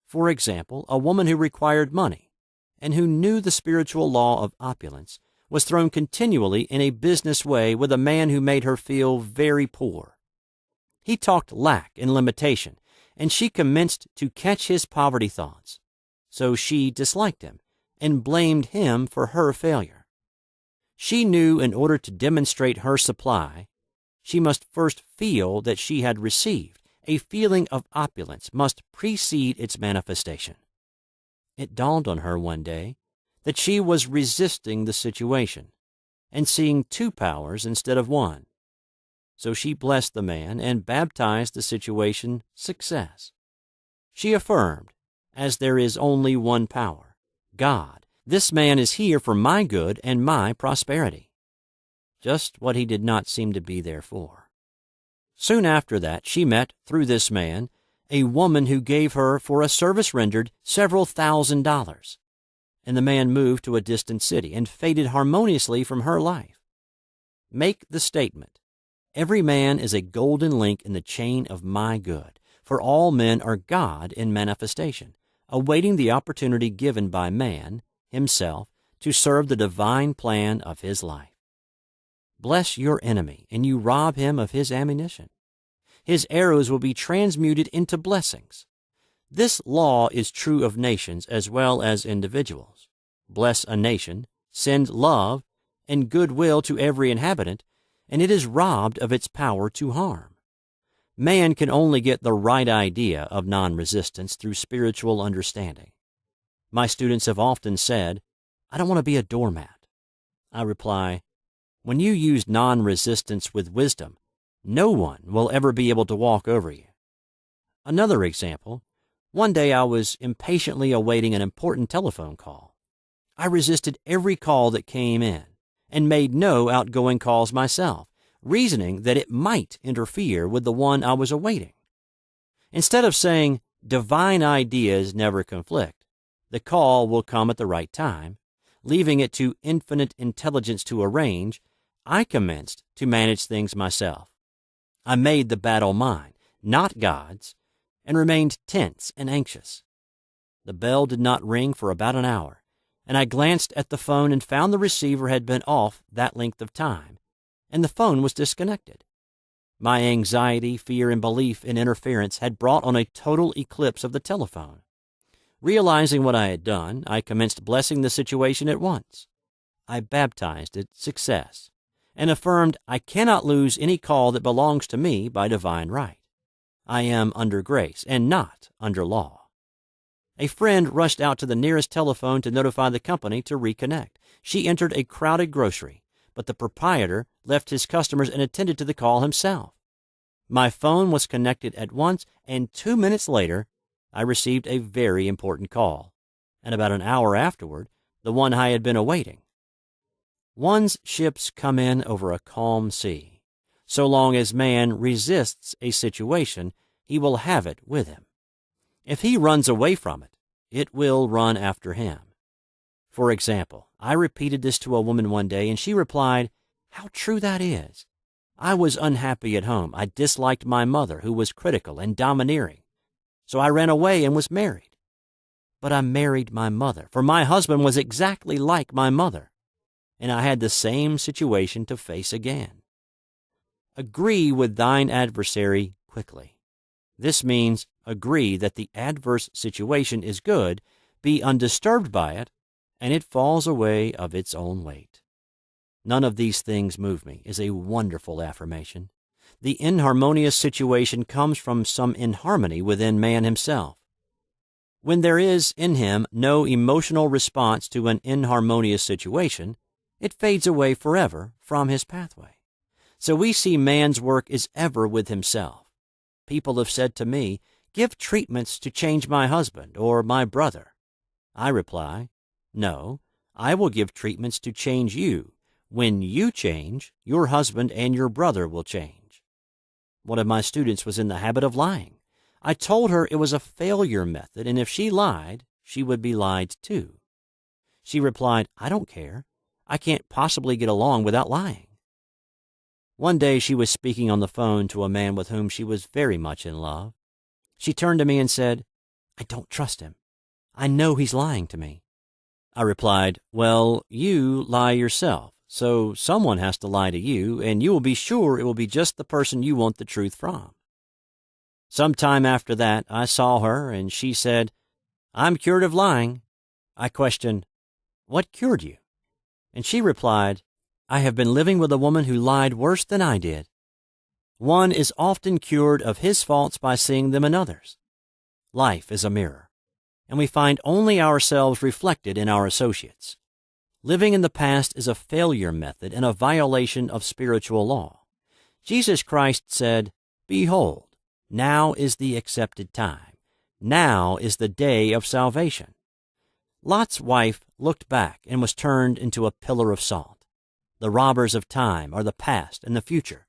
For example, a woman who required money and who knew the spiritual law of opulence was thrown continually in a business way with a man who made her feel very poor. He talked lack and limitation, and she commenced to catch his poverty thoughts. So she disliked him and blamed him for her failure. She knew in order to demonstrate her supply, she must first feel that she had received. A feeling of opulence must precede its manifestation. It dawned on her one day that she was resisting the situation and seeing two powers instead of one. So she blessed the man and baptized the situation success. She affirmed, as there is only one power, God, this man is here for my good and my prosperity. Just what he did not seem to be there for. Soon after that, she met, through this man, a woman who gave her, for a service rendered, several $1,000s, and the man moved to a distant city and faded harmoniously from her life. Make the statement, every man is a golden link in the chain of my good, for all men are God in manifestation, awaiting the opportunity given by man, himself, to serve the divine plan of his life. Bless your enemy, and you rob him of his ammunition. His arrows will be transmuted into blessings. This law is true of nations as well as individuals. Bless a nation, send love and goodwill to every inhabitant, and it is robbed of its power to harm. Man can only get the right idea of non-resistance through spiritual understanding. My students have often said, "I don't want to be a doormat." I reply, when you use non-resistance with wisdom, no one will ever be able to walk over you. Another example, one day I was impatiently awaiting an important telephone call. I resisted every call that came in and made no outgoing calls myself, reasoning that it might interfere with the one I was awaiting. Instead of saying, divine ideas never conflict, the call will come at the right time, leaving it to infinite intelligence to arrange, I commenced to manage things myself. I made the battle mine, not God's, and remained tense and anxious. The bell did not ring for about an hour, and I glanced at the phone and found the receiver had been off that length of time, and the phone was disconnected. My anxiety, fear, and belief in interference had brought on a total eclipse of the telephone. Realizing what I had done, I commenced blessing the situation at once. I baptized it success, and affirmed I cannot lose any call that belongs to me by divine right. I am under grace and not under law. A friend rushed out to the nearest telephone to notify the company to reconnect. She entered a crowded grocery, but the proprietor left his customers and attended to the call himself. My phone was connected at once, and 2 minutes later, I received a very important call, and about an hour afterward, the one I had been awaiting. One's ships come in over a calm sea. So long as man resists a situation, he will have it with him. If he runs away from it, it will run after him. For example, I repeated this to a woman one day, and she replied, "How true that is. I was unhappy at home. I disliked my mother, who was critical and domineering. So I ran away and was married. But I married my mother, for my husband was exactly like my mother, and I had the same situation to face again." Agree with thine adversary quickly. This means agree that the adverse situation is good, be undisturbed by it, and it falls away of its own weight. "None of these things move me" is a wonderful affirmation. The inharmonious situation comes from some inharmony within man himself. When there is in him no emotional response to an inharmonious situation, it fades away forever from his pathway. So we see man's work is ever with himself. People have said to me, "Give treatments to change my husband or my brother." I reply, "No, I will give treatments to change you. When you change, your husband and your brother will change." One of my students was in the habit of lying. I told her it was a failure method, and if she lied, she would be lied to. She replied, "I don't care. I can't possibly get along without lying." One day she was speaking on the phone to a man with whom she was very much in love. She turned to me and said, "I don't trust him. I know he's lying to me." I replied, "Well, you lie yourself, so someone has to lie to you, and you will be sure it will be just the person you want the truth from." Some time after that, I saw her, and she said, "I'm cured of lying." I questioned, "What cured you?" And she replied, "I have been living with a woman who lied worse than I did." One is often cured of his faults by seeing them in others. Life is a mirror, and we find only ourselves reflected in our associates. Living in the past is a failure method and a violation of spiritual law. Jesus Christ said, "Behold, now is the accepted time. Now is the day of salvation." Lot's wife looked back and was turned into a pillar of salt. The robbers of time are the past and the future.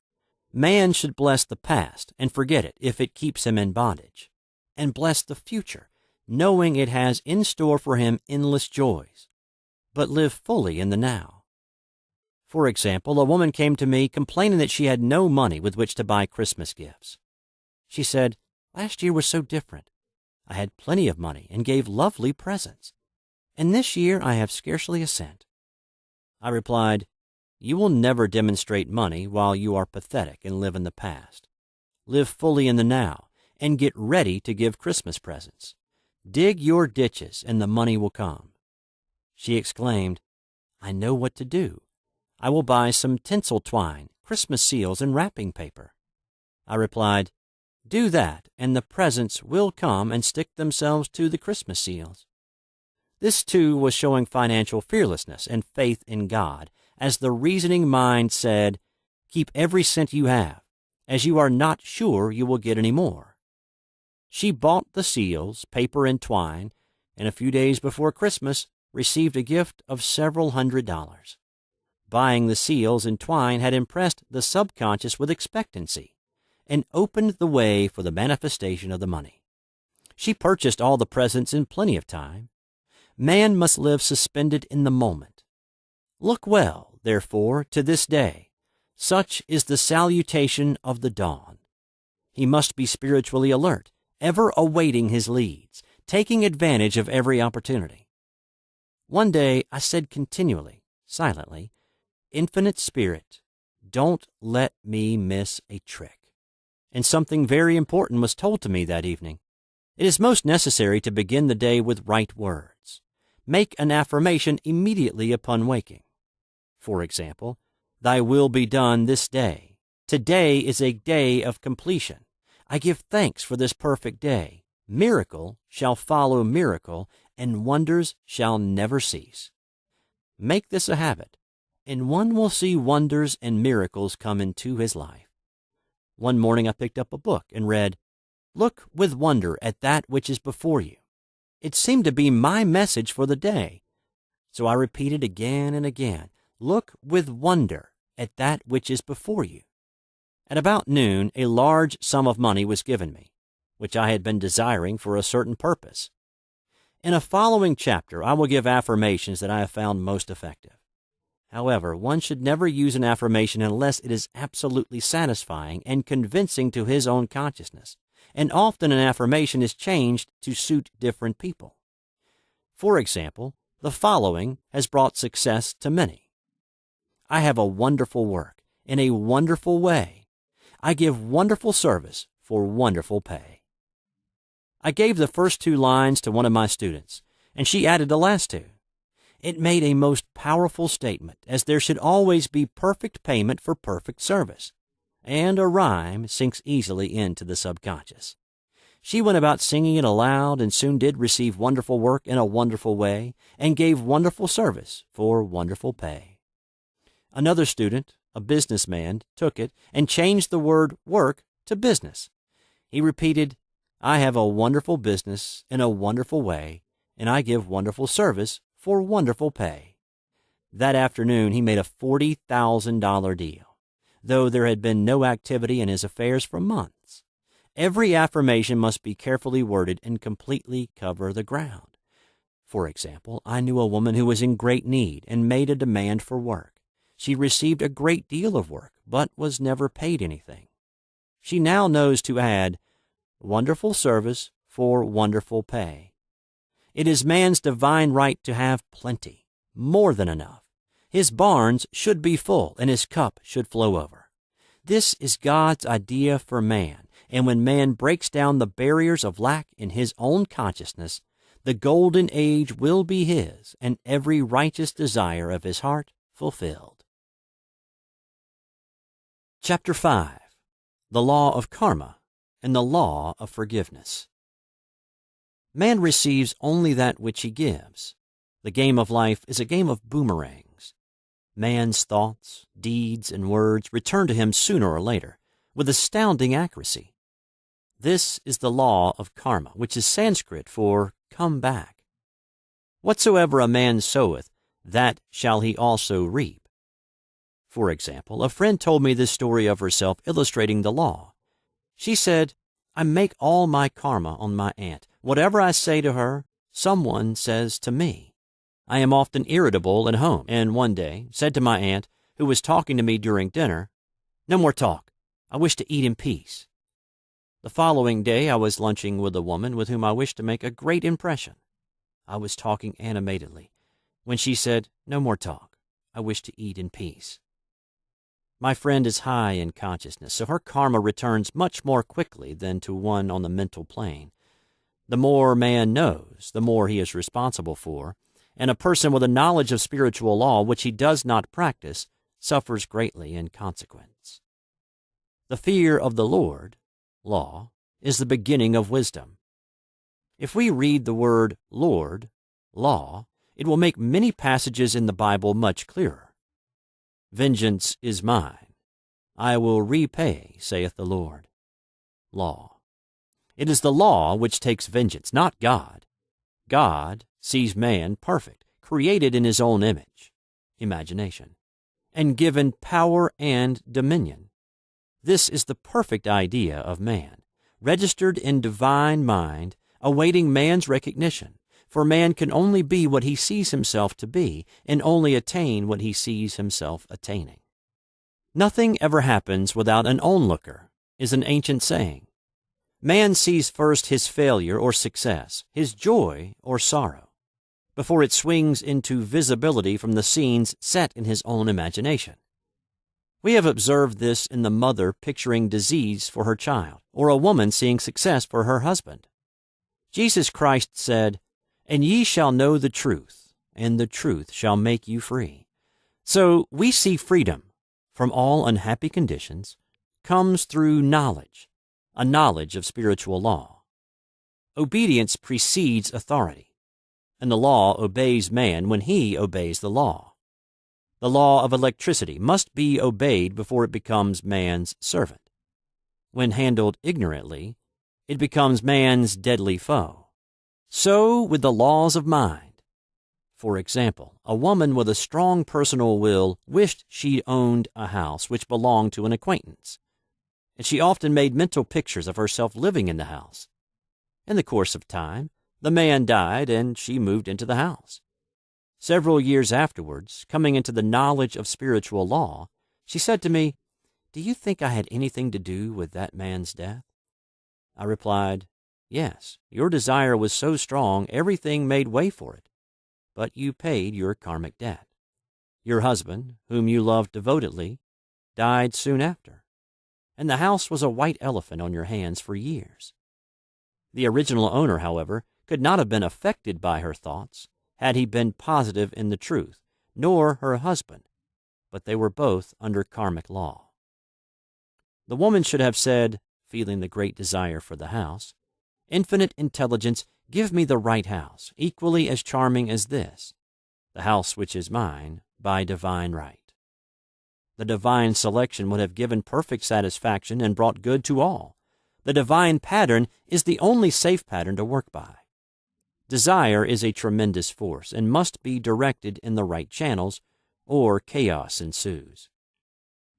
Man should bless the past and forget it if it keeps him in bondage, and bless the future, knowing it has in store for him endless joys, but live fully in the now. For example, a woman came to me complaining that she had no money with which to buy Christmas gifts. She said, "Last year was so different. I had plenty of money and gave lovely presents, and this year I have scarcely a cent." I replied, "You will never demonstrate money while you are pathetic and live in the past. Live fully in the now and get ready to give Christmas presents. Dig your ditches and the money will come." She exclaimed, "I know what to do. I will buy some tinsel twine, Christmas seals, and wrapping paper." I replied, "Do that, and the presents will come and stick themselves to the Christmas seals." This, too, was showing financial fearlessness and faith in God, as the reasoning mind said, "Keep every cent you have, as you are not sure you will get any more." She bought the seals, paper, and twine, and a few days before Christmas received a gift of several $100s. Buying the seals and twine had impressed the subconscious with expectancy and opened the way for the manifestation of the money. She purchased all the presents in plenty of time. man must live suspended in the moment. Look well, therefore, to this day. Such is the salutation of the dawn. He must be spiritually alert, ever awaiting his leads, taking advantage of every opportunity. One day I said continually, silently, Infinite Spirit, don't let me miss a trick. And something very important was told to me that evening. It is most necessary to begin the day with right words. Make an affirmation immediately upon waking. For example, Thy will be done this day. Today is a day of completion. I give thanks for this perfect day. Miracle shall follow miracle, and wonders shall never cease. Make this a habit, and one will see wonders and miracles come into his life. One morning I picked up a book and read, Look with wonder at that which is before you. It seemed to be my message for the day. So I repeated again and again, Look with wonder at that which is before you. At about noon, a large sum of money was given me, which I had been desiring for a certain purpose. In a following chapter, I will give affirmations that I have found most effective. However, one should never use an affirmation unless it is absolutely satisfying and convincing to his own consciousness, and often an affirmation is changed to suit different people. For example, the following has brought success to many. I have a wonderful work in a wonderful way. I give wonderful service for wonderful pay. I gave the first two lines to one of my students, and she added the last two. It made a most powerful statement, as there should always be perfect payment for perfect service, and a rhyme sinks easily into the subconscious. She went about singing it aloud and soon did receive wonderful work in a wonderful way and gave wonderful service for wonderful pay. Another student, a businessman, took it and changed the word work to business. He repeated, I have a wonderful business in a wonderful way, and I give wonderful service for wonderful pay. That afternoon he made a $40,000 deal, though there had been no activity in his affairs for months. Every affirmation must be carefully worded and completely cover the ground. For example, I knew a woman who was in great need and made a demand for work. She received a great deal of work, but was never paid anything. She now knows to add, wonderful service for wonderful pay. It is man's divine right to have plenty, more than enough. His barns should be full, and his cup should flow over. This is God's idea for man, and when man breaks down the barriers of lack in his own consciousness, the golden age will be his, and every righteous desire of his heart fulfilled. Chapter 5. The Law of Karma and the Law of Forgiveness. Man receives only that which he gives. The game of life is a game of boomerangs. Man's thoughts, deeds, and words return to him sooner or later, with astounding accuracy. This is the law of karma, which is Sanskrit for come back. Whatsoever a man soweth, that shall he also reap. For example, a friend told me this story of herself illustrating the law. She said, I make all my karma on my aunt. Whatever I say to her, someone says to me. I am often irritable at home, and one day said to my aunt, who was talking to me during dinner, No more talk. I wish to eat in peace. The following day I was lunching with a woman with whom I wished to make a great impression. I was talking animatedly when she said, No more talk. I wish to eat in peace. My friend is high in consciousness, so her karma returns much more quickly than to one on the mental plane. The more man knows, the more he is responsible for, and a person with a knowledge of spiritual law which he does not practice suffers greatly in consequence. The fear of the Lord, law, is the beginning of wisdom. If we read the word Lord, law, it will make many passages in the Bible much clearer. Vengeance is mine. I will repay, saith the Lord. Law. It is the law which takes vengeance, not God. God sees man perfect, created in his own image, imagination, and given power and dominion. This is the perfect idea of man, registered in divine mind, awaiting man's recognition, for man can only be what he sees himself to be, and only attain what he sees himself attaining. Nothing ever happens without an onlooker, is an ancient saying. Man sees first his failure or success, his joy or sorrow, before it swings into visibility from the scenes set in his own imagination. We have observed this in the mother picturing disease for her child, or a woman seeing success for her husband. Jesus Christ said, "And ye shall know the truth, and the truth shall make you free." So we see freedom from all unhappy conditions comes through knowledge, a knowledge of spiritual law. Obedience precedes authority, and the law obeys man when he obeys the law. The law of electricity must be obeyed before it becomes man's servant. When handled ignorantly, it becomes man's deadly foe. So with the laws of mind. For example, a woman with a strong personal will wished she owned a house which belonged to an acquaintance, and she often made mental pictures of herself living in the house. In the course of time, the man died and she moved into the house. Several years afterwards, coming into the knowledge of spiritual law, she said to me, "Do you think I had anything to do with that man's death?" I replied, "Yes, your desire was so strong everything made way for it, but you paid your karmic debt. Your husband, whom you loved devotedly, died soon after, and the house was a white elephant on your hands for years." The original owner, however, could not have been affected by her thoughts had he been positive in the truth, nor her husband, but they were both under karmic law. The woman should have said, feeling the great desire for the house, "Infinite intelligence, give me the right house, equally as charming as this, the house which is mine, by divine right." The divine selection would have given perfect satisfaction and brought good to all. The divine pattern is the only safe pattern to work by. Desire is a tremendous force and must be directed in the right channels, or chaos ensues.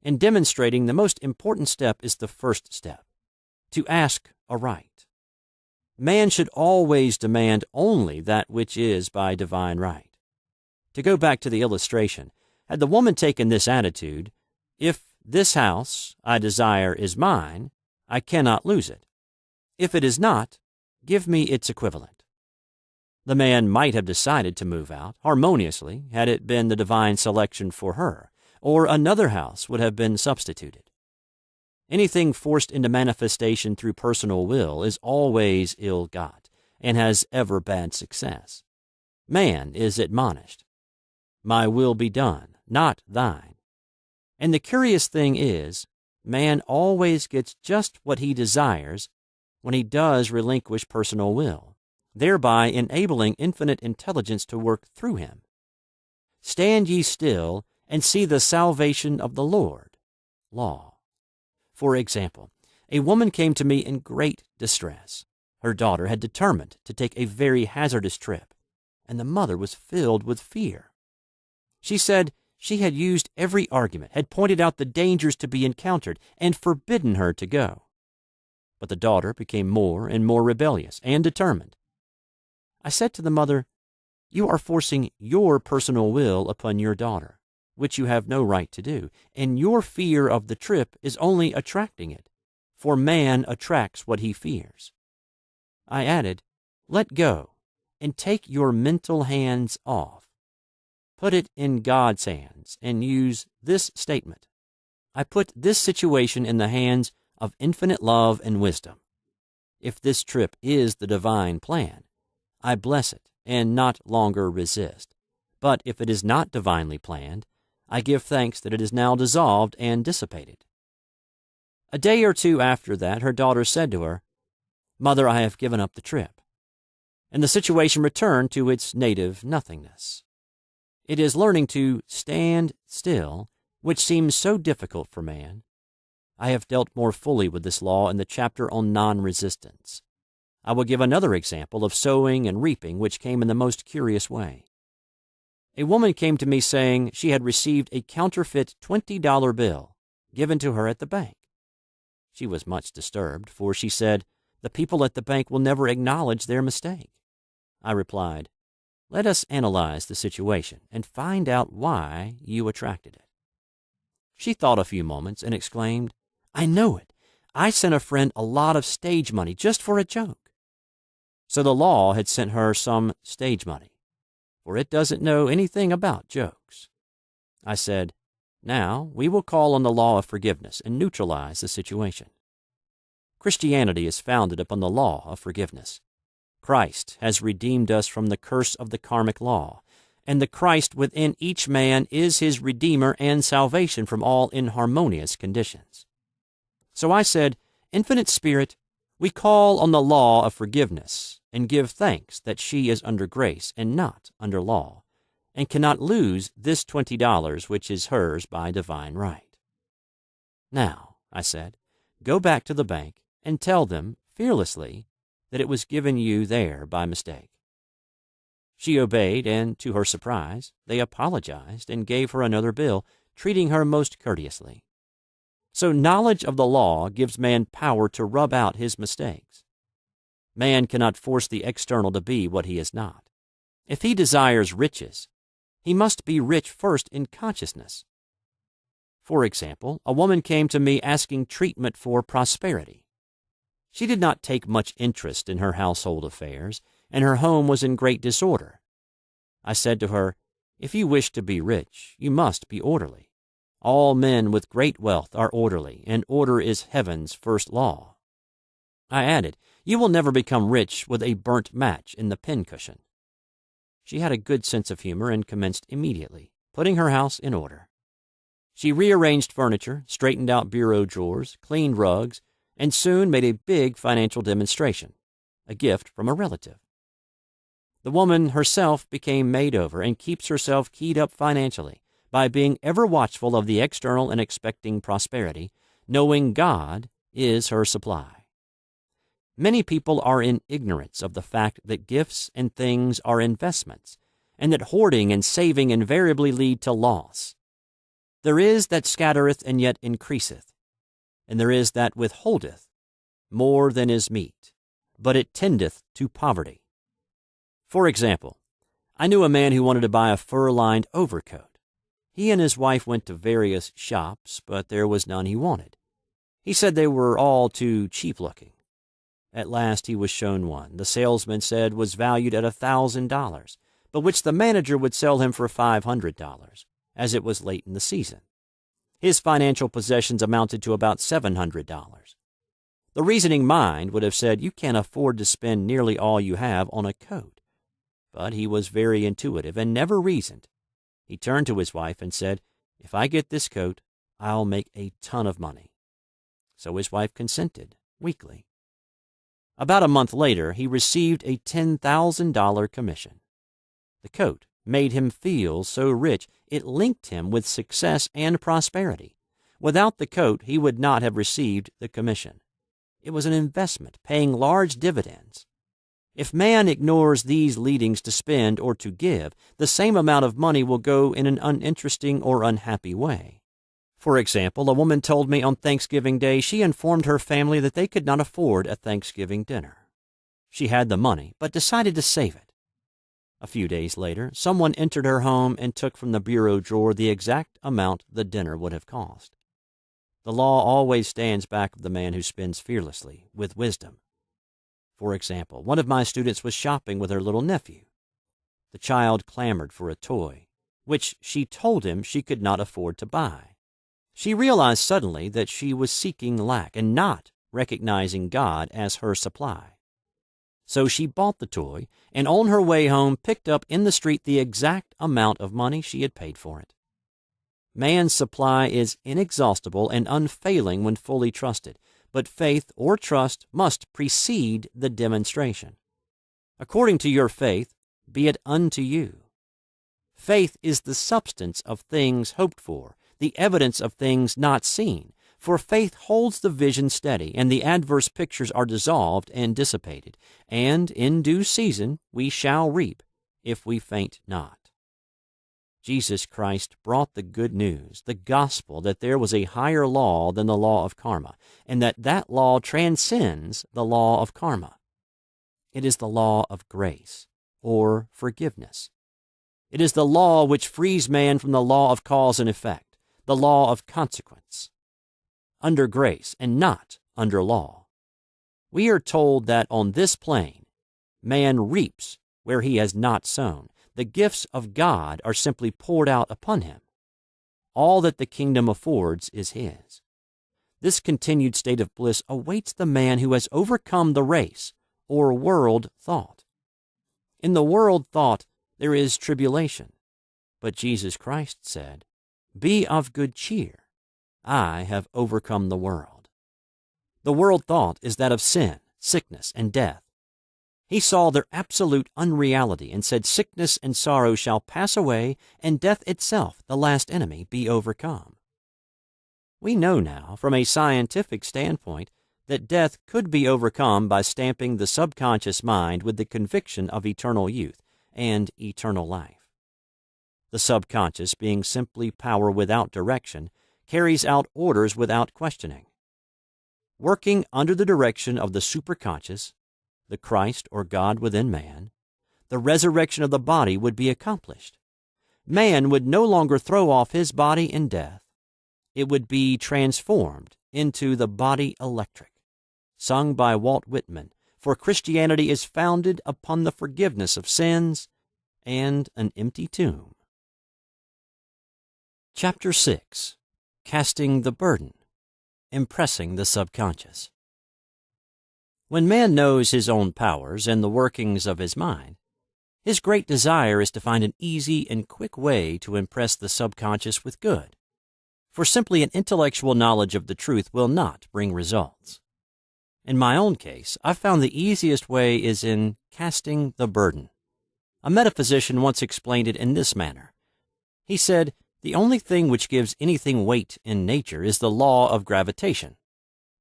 In demonstrating, the most important step is the first step, to ask aright. Man should always demand only that which is by divine right. To go back to the illustration, had the woman taken this attitude, "If this house I desire is mine, I cannot lose it. If it is not, give me its equivalent." The man might have decided to move out harmoniously had it been the divine selection for her, or another house would have been substituted. Anything forced into manifestation through personal will is always ill-got and has ever bad success. Man is admonished, "My will be done, not thine." And the curious thing is, man always gets just what he desires when he does relinquish personal will, thereby enabling infinite intelligence to work through him. "Stand ye still and see the salvation of the Lord." Law. For example, a woman came to me in great distress. Her daughter had determined to take a very hazardous trip, and the mother was filled with fear. She said she had used every argument, had pointed out the dangers to be encountered, and forbidden her to go. But the daughter became more and more rebellious and determined. I said to the mother, "You are forcing your personal will upon your daughter, which you have no right to do, and your fear of the trip is only attracting it, for man attracts what he fears." I added, "Let go and take your mental hands off. Put it in God's hands and use this statement: I put this situation in the hands of infinite love and wisdom. If this trip is the divine plan, I bless it and not longer resist. But if it is not divinely planned, I give thanks that it is now dissolved and dissipated." A day or two after that, her daughter said to her, "Mother, I have given up the trip." And the situation returned to its native nothingness. It is learning to stand still, which seems so difficult for man. I have dealt more fully with this law in the chapter on non-resistance. I will give another example of sowing and reaping which came in the most curious way. A woman came to me saying she had received a counterfeit $20 bill given to her at the bank. She was much disturbed, for she said, "The people at the bank will never acknowledge their mistake." I replied, "Let us analyze the situation and find out why you attracted it." She thought a few moments and exclaimed, "I know it. I sent a friend a lot of stage money just for a joke." So the law had sent her some stage money, for it doesn't know anything about jokes. I said, "Now we will call on the law of forgiveness and neutralize the situation." Christianity is founded upon the law of forgiveness. Christ has redeemed us from the curse of the karmic law, and the Christ within each man is his Redeemer and salvation from all inharmonious conditions. So I said, "Infinite Spirit, we call on the law of forgiveness and give thanks that she is under grace and not under law, and cannot lose this $20 which is hers by divine right. Now," I said, "go back to the bank and tell them fearlessly that it was given you there by mistake." She obeyed, and to her surprise, they apologized and gave her another bill, treating her most courteously. So knowledge of the law gives man power to rub out his mistakes. Man cannot force the external to be what he is not. If he desires riches, he must be rich first in consciousness. For example, a woman came to me asking treatment for prosperity. She did not take much interest in her household affairs, and her home was in great disorder. I said to her, "If you wish to be rich, you must be orderly. All men with great wealth are orderly, and order is heaven's first law." I added, "You will never become rich with a burnt match in the pincushion." She had a good sense of humor and commenced immediately, putting her house in order. She rearranged furniture, straightened out bureau drawers, cleaned rugs, and soon made a big financial demonstration, a gift from a relative. The woman herself became made over and keeps herself keyed up financially by being ever watchful of the external and expecting prosperity, knowing God is her supply. Many people are in ignorance of the fact that gifts and things are investments, and that hoarding and saving invariably lead to loss. There is that scattereth and yet increaseth, and there is that withholdeth more than is meet, but it tendeth to poverty. For example, I knew a man who wanted to buy a fur-lined overcoat. He and his wife went to various shops, but there was none he wanted. He said they were all too cheap-looking. At last he was shown one the salesman said was valued at $1,000, but which the manager would sell him for $500, as it was late in the season. His financial possessions amounted to about $700. The reasoning mind would have said, "You can't afford to spend nearly all you have on a coat." But he was very intuitive and never reasoned. He turned to his wife and said, "If I get this coat, I'll make a ton of money." So his wife consented, weakly. About a month later, he received a $10,000 commission. The coat made him feel so rich it linked him with success and prosperity. Without the coat, he would not have received the commission. It was an investment, paying large dividends. If man ignores these leadings to spend or to give, the same amount of money will go in an uninteresting or unhappy way. For example, a woman told me on Thanksgiving Day she informed her family that they could not afford a Thanksgiving dinner. She had the money, but decided to save it. A few days later, someone entered her home and took from the bureau drawer the exact amount the dinner would have cost. The law always stands back of the man who spends fearlessly, with wisdom. For example, one of my students was shopping with her little nephew. The child clamored for a toy, which she told him she could not afford to buy. She realized suddenly that she was seeking lack and not recognizing God as her supply. So she bought the toy, and on her way home picked up in the street the exact amount of money she had paid for it. Man's supply is inexhaustible and unfailing when fully trusted, but faith or trust must precede the demonstration. According to your faith, be it unto you. Faith is the substance of things hoped for, the evidence of things not seen, for faith holds the vision steady, and the adverse pictures are dissolved and dissipated, and in due season we shall reap, if we faint not. Jesus Christ brought the good news, the gospel, that there was a higher law than the law of karma, and that law transcends the law of karma. It is the law of grace, or forgiveness. It is the law which frees man from the law of cause and effect, the law of consequence. Under grace and not under law. We are told that on this plane, man reaps where he has not sown. The gifts of God are simply poured out upon him. All that the kingdom affords is his. This continued state of bliss awaits the man who has overcome the race or world thought. In the world thought, there is tribulation. But Jesus Christ said, "Be of good cheer. I have overcome the world." The world thought is that of sin, sickness, and death. He saw their absolute unreality and said, "Sickness and sorrow shall pass away, and death itself, the last enemy, be overcome." We know now, from a scientific standpoint, that death could be overcome by stamping the subconscious mind with the conviction of eternal youth and eternal life. The subconscious, being simply power without direction, carries out orders without questioning. Working under the direction of the superconscious, the Christ or God within man, the resurrection of the body would be accomplished. Man would no longer throw off his body in death. It would be transformed into the body electric, sung by Walt Whitman, for Christianity is founded upon the forgiveness of sins and an empty tomb. Chapter 6. Casting the Burden, Impressing the Subconscious. When man knows his own powers and the workings of his mind, his great desire is to find an easy and quick way to impress the subconscious with good, for simply an intellectual knowledge of the truth will not bring results. In my own case, I've found the easiest way is in casting the burden. A metaphysician once explained it in this manner. He said, "The only thing which gives anything weight in nature is the law of gravitation.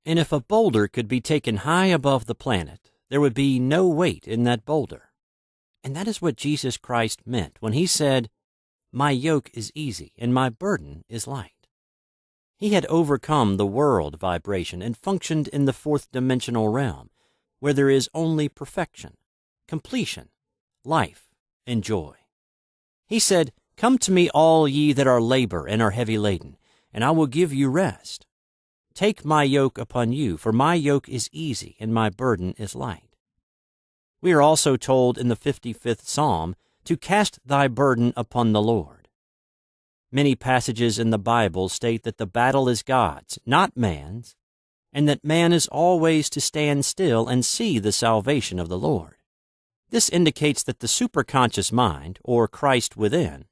And if a boulder could be taken high above the planet, there would be no weight in that boulder." And that is what Jesus Christ meant when he said, "My yoke is easy and my burden is light." He had overcome the world vibration and functioned in the fourth-dimensional realm, where there is only perfection, completion, life, and joy. He said, "Come to me, all ye that are labor and are heavy laden, and I will give you rest. Take my yoke upon you, for my yoke is easy and my burden is light." We are also told in the 55th Psalm to cast thy burden upon the Lord. Many passages in the Bible state that the battle is God's, not man's, and that man is always to stand still and see the salvation of the Lord. This indicates that the superconscious mind, or Christ within,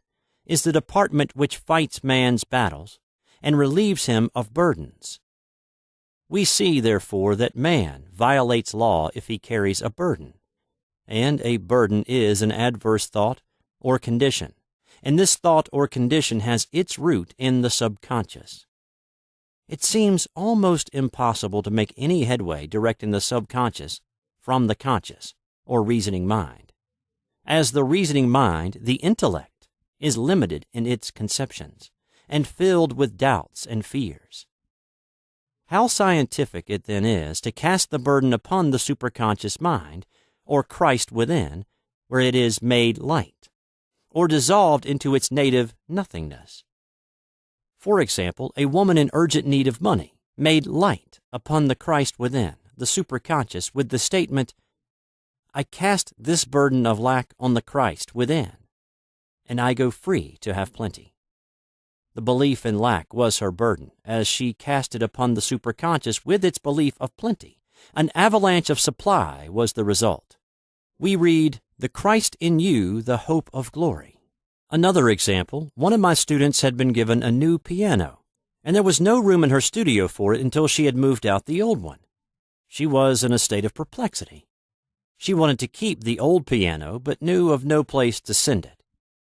is the department which fights man's battles and relieves him of burdens. We see, therefore, that man violates law if he carries a burden, and a burden is an adverse thought or condition, and this thought or condition has its root in the subconscious. It seems almost impossible to make any headway directing the subconscious from the conscious or reasoning mind. As the reasoning mind, the intellect is limited in its conceptions and filled with doubts and fears. How scientific it then is to cast the burden upon the superconscious mind, or Christ within, where it is made light, or dissolved into its native nothingness. For example, a woman in urgent need of money, made light upon the Christ within, the superconscious, with the statement, "I cast this burden of lack on the Christ within, and I go free to have plenty." The belief in lack was her burden, as she cast it upon the superconscious with its belief of plenty. An avalanche of supply was the result. We read, "The Christ in you, the hope of glory." Another example, one of my students had been given a new piano, and there was no room in her studio for it until she had moved out the old one. She was in a state of perplexity. She wanted to keep the old piano, but knew of no place to send it.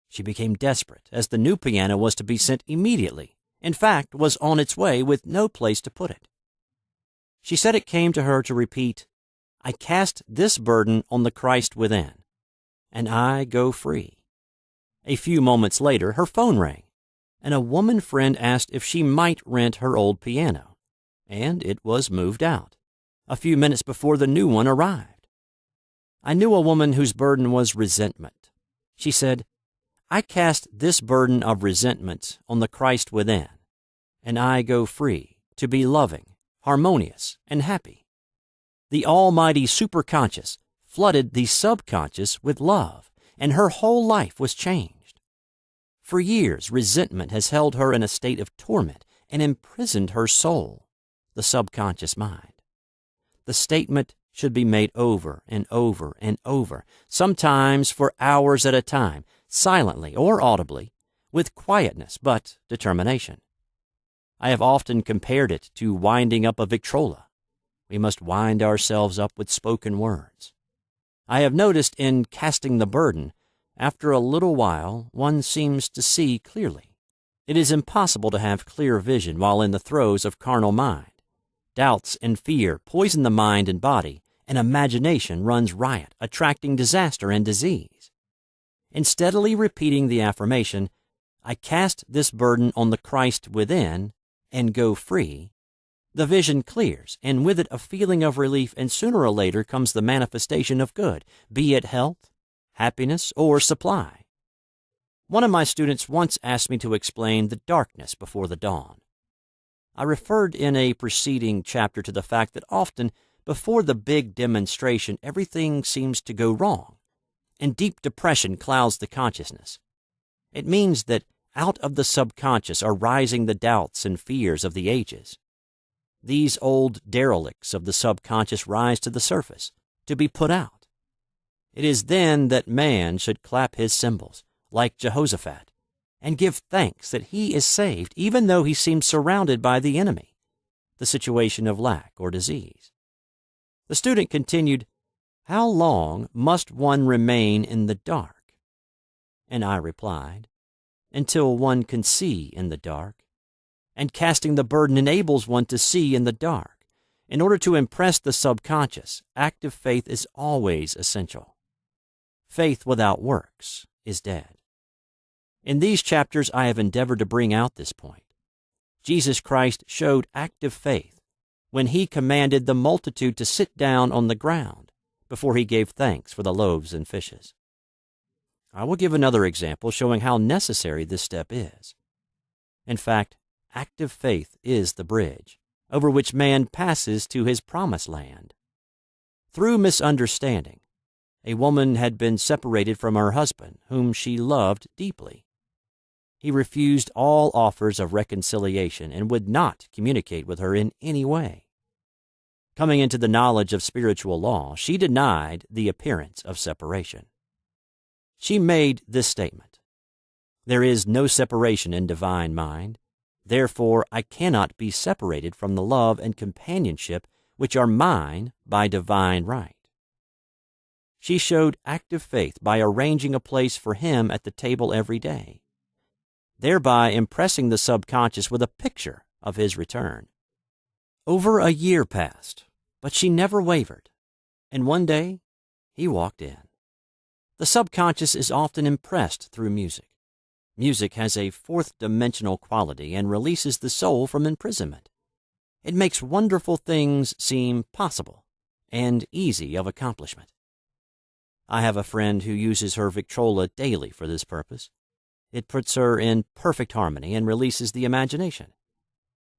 She became desperate, as the new piano was to be sent immediately, in fact, was on its way with no place to put it. She said it came to her to repeat, "I cast this burden on the Christ within, and I go free." A few moments later, her phone rang, and a woman friend asked if she might rent her old piano, and it was moved out, a few minutes before the new one arrived. I knew a woman whose burden was resentment. She said, "I cast this burden of resentment on the Christ within, and I go free to be loving, harmonious, and happy." The almighty superconscious flooded the subconscious with love, and her whole life was changed. For years, resentment has held her in a state of torment and imprisoned her soul, the subconscious mind. The statement should be made over and over and over, sometimes for hours at a time, silently or audibly, with quietness but determination. I have often compared it to winding up a Victrola. We must wind ourselves up with spoken words. I have noticed in casting the burden, after a little while, one seems to see clearly. It is impossible to have clear vision while in the throes of carnal mind. Doubts and fear poison the mind and body, and imagination runs riot, attracting disaster and disease. In steadily repeating the affirmation, "I cast this burden on the Christ within and go free," the vision clears, and with it a feeling of relief, and sooner or later comes the manifestation of good, be it health, happiness, or supply. One of my students once asked me to explain the darkness before the dawn. I referred in a preceding chapter to the fact that often, before the big demonstration, everything seems to go wrong, and deep depression clouds the consciousness. It means that out of the subconscious are rising the doubts and fears of the ages. These old derelicts of the subconscious rise to the surface, to be put out. It is then that man should clap his cymbals, like Jehoshaphat, and give thanks that he is saved, even though he seems surrounded by the enemy, the situation of lack or disease. The student continued, "How long must one remain in the dark?" And I replied, "Until one can see in the dark. And casting the burden enables one to see in the dark. In order to impress the subconscious, active faith is always essential. Faith without works is dead." In these chapters, I have endeavored to bring out this point. Jesus Christ showed active faith when he commanded the multitude to sit down on the ground before he gave thanks for the loaves and fishes. I will give another example showing how necessary this step is. In fact, active faith is the bridge over which man passes to his promised land. Through misunderstanding, a woman had been separated from her husband, whom she loved deeply. He refused all offers of reconciliation and would not communicate with her in any way. Coming into the knowledge of spiritual law, she denied the appearance of separation. She made this statement: "There is no separation in divine mind. Therefore, I cannot be separated from the love and companionship which are mine by divine right." She showed active faith by arranging a place for him at the table every day, thereby impressing the subconscious with a picture of his return. Over a year passed, but she never wavered, and one day he walked in. The subconscious is often impressed through music. Music has a fourth-dimensional quality and releases the soul from imprisonment. It makes wonderful things seem possible and easy of accomplishment. I have a friend who uses her Victrola daily for this purpose. It puts her in perfect harmony and releases the imagination.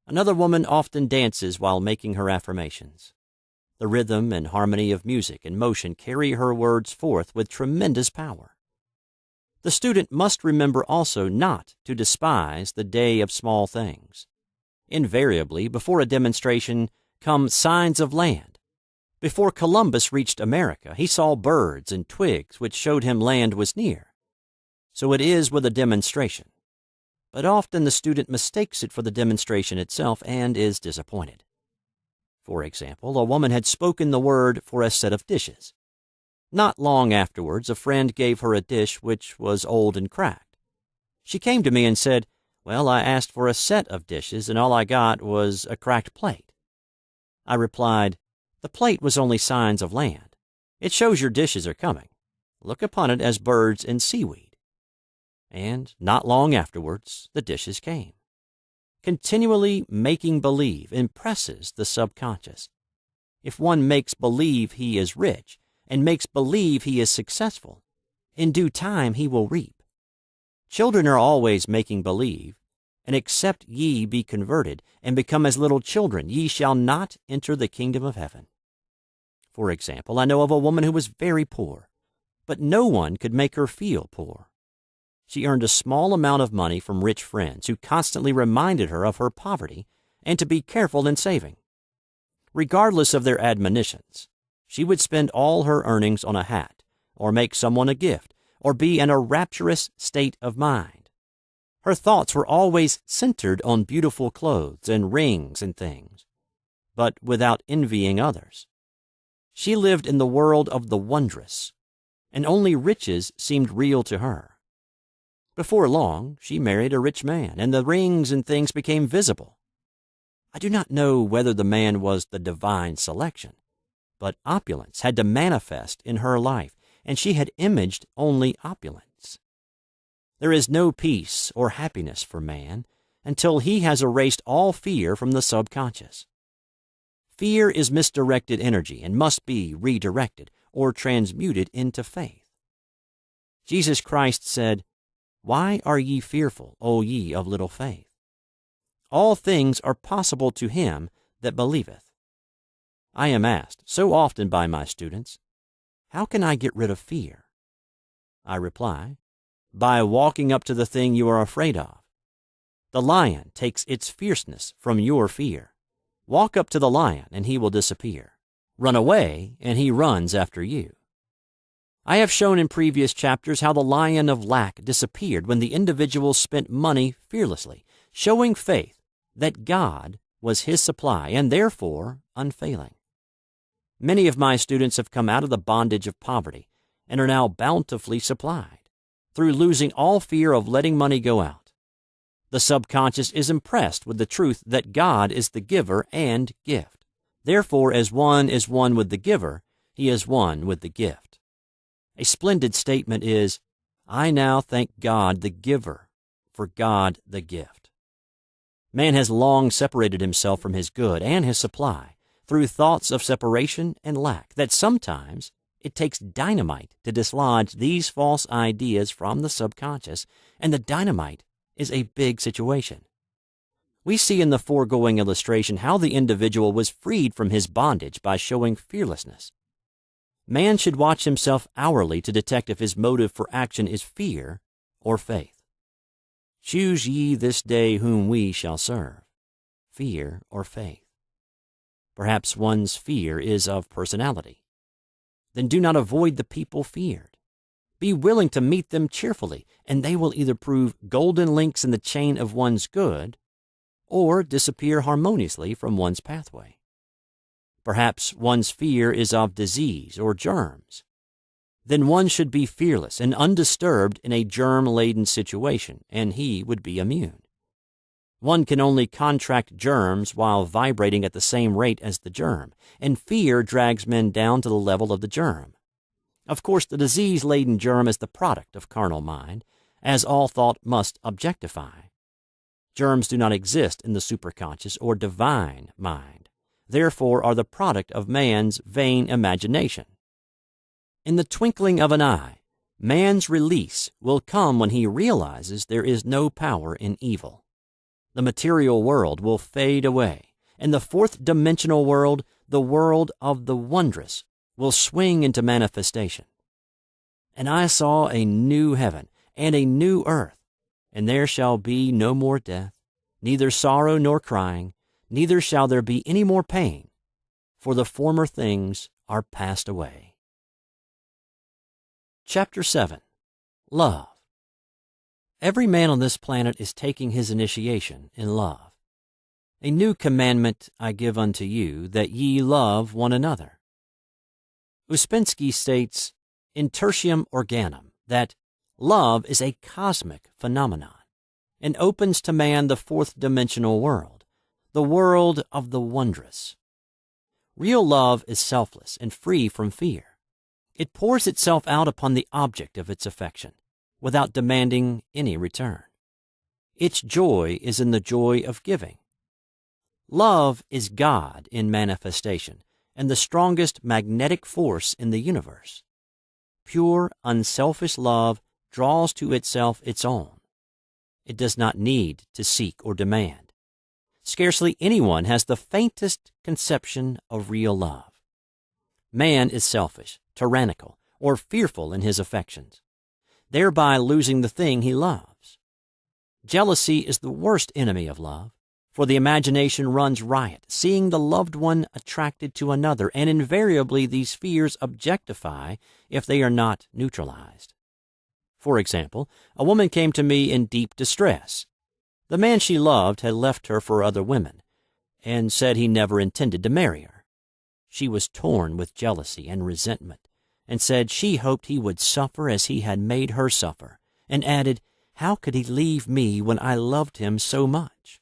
Another woman often dances while making her affirmations. The rhythm and harmony of music and motion carry her words forth with tremendous power. The student must remember also not to despise the day of small things. Invariably, before a demonstration come signs of land. Before Columbus reached America, he saw birds and twigs which showed him land was near. So it is with a demonstration. But often the student mistakes it for the demonstration itself and is disappointed. For example, a woman had spoken the word for a set of dishes. Not long afterwards, a friend gave her a dish which was old and cracked. She came to me and said, "Well, I asked for a set of dishes, and all I got was a cracked plate." I replied, "The plate was only signs of land. It shows your dishes are coming. Look upon it as birds and seaweed." And not long afterwards, the dishes came. Continually making believe impresses the subconscious. If one makes believe he is rich, and makes believe he is successful, in due time he will reap. Children are always making believe, and except ye be converted and become as little children, ye shall not enter the kingdom of heaven. For example, I know of a woman who was very poor, but no one could make her feel poor. She earned a small amount of money from rich friends who constantly reminded her of her poverty and to be careful in saving. Regardless of their admonitions, she would spend all her earnings on a hat, or make someone a gift, or be in a rapturous state of mind. Her thoughts were always centered on beautiful clothes and rings and things, but without envying others. She lived in the world of the wondrous, and only riches seemed real to her. Before long, she married a rich man, and the rings and things became visible. I do not know whether the man was the divine selection, but opulence had to manifest in her life, and she had imaged only opulence. There is no peace or happiness for man until he has erased all fear from the subconscious. Fear is misdirected energy and must be redirected or transmuted into faith. Jesus Christ said, "Why are ye fearful, O ye of little faith? All things are possible to him that believeth." I am asked so often by my students, "How can I get rid of fear?" I reply, by walking up to the thing you are afraid of. The lion takes its fierceness from your fear. Walk up to the lion and he will disappear. Run away and he runs after you. I have shown in previous chapters how the lion of lack disappeared when the individual spent money fearlessly, showing faith that God was his supply and therefore unfailing. Many of my students have come out of the bondage of poverty and are now bountifully supplied through losing all fear of letting money go out. The subconscious is impressed with the truth that God is the giver and gift. Therefore, as one is one with the giver, he is one with the gift. A splendid statement is, "I now thank God the giver for God the gift." Man has long separated himself from his good and his supply through thoughts of separation and lack that sometimes it takes dynamite to dislodge these false ideas from the subconscious, and the dynamite is a big situation. We see in the foregoing illustration how the individual was freed from his bondage by showing fearlessness. Man should watch himself hourly to detect if his motive for action is fear or faith. Choose ye this day whom we shall serve, fear or faith. Perhaps one's fear is of personality. Then do not avoid the people feared. Be willing to meet them cheerfully, and they will either prove golden links in the chain of one's good or disappear harmoniously from one's pathway. Perhaps one's fear is of disease or germs. Then one should be fearless and undisturbed in a germ-laden situation, and he would be immune. One can only contract germs while vibrating at the same rate as the germ, and fear drags men down to the level of the germ. Of course, the disease-laden germ is the product of carnal mind, as all thought must objectify. Germs do not exist in the superconscious or divine mind, therefore are the product of man's vain imagination. In the twinkling of an eye, man's release will come when he realizes there is no power in evil. The material world will fade away, and the fourth-dimensional world, the world of the wondrous, will swing into manifestation. "And I saw a new heaven and a new earth, and there shall be no more death, neither sorrow nor crying, neither shall there be any more pain, for the former things are passed away." Chapter 7. Love. Every man on this planet is taking his initiation in love. "A new commandment I give unto you, that ye love one another." Uspensky states, in Tertium Organum, that love is a cosmic phenomenon and opens to man the fourth-dimensional world, the world of the wondrous. Real love is selfless and free from fear. It pours itself out upon the object of its affection, without demanding any return. Its joy is in the joy of giving. Love is God in manifestation, and the strongest magnetic force in the universe. Pure, unselfish love draws to itself its own. It does not need to seek or demand. Scarcely anyone has the faintest conception of real love. Man is selfish, tyrannical, or fearful in his affections, thereby losing the thing he loves. Jealousy is the worst enemy of love, for the imagination runs riot, seeing the loved one attracted to another, and invariably these fears objectify if they are not neutralized. For example, a woman came to me in deep distress. The man she loved had left her for other women, and said he never intended to marry her. She was torn with jealousy and resentment, and said she hoped he would suffer as he had made her suffer, and added, "How could he leave me when I loved him so much?"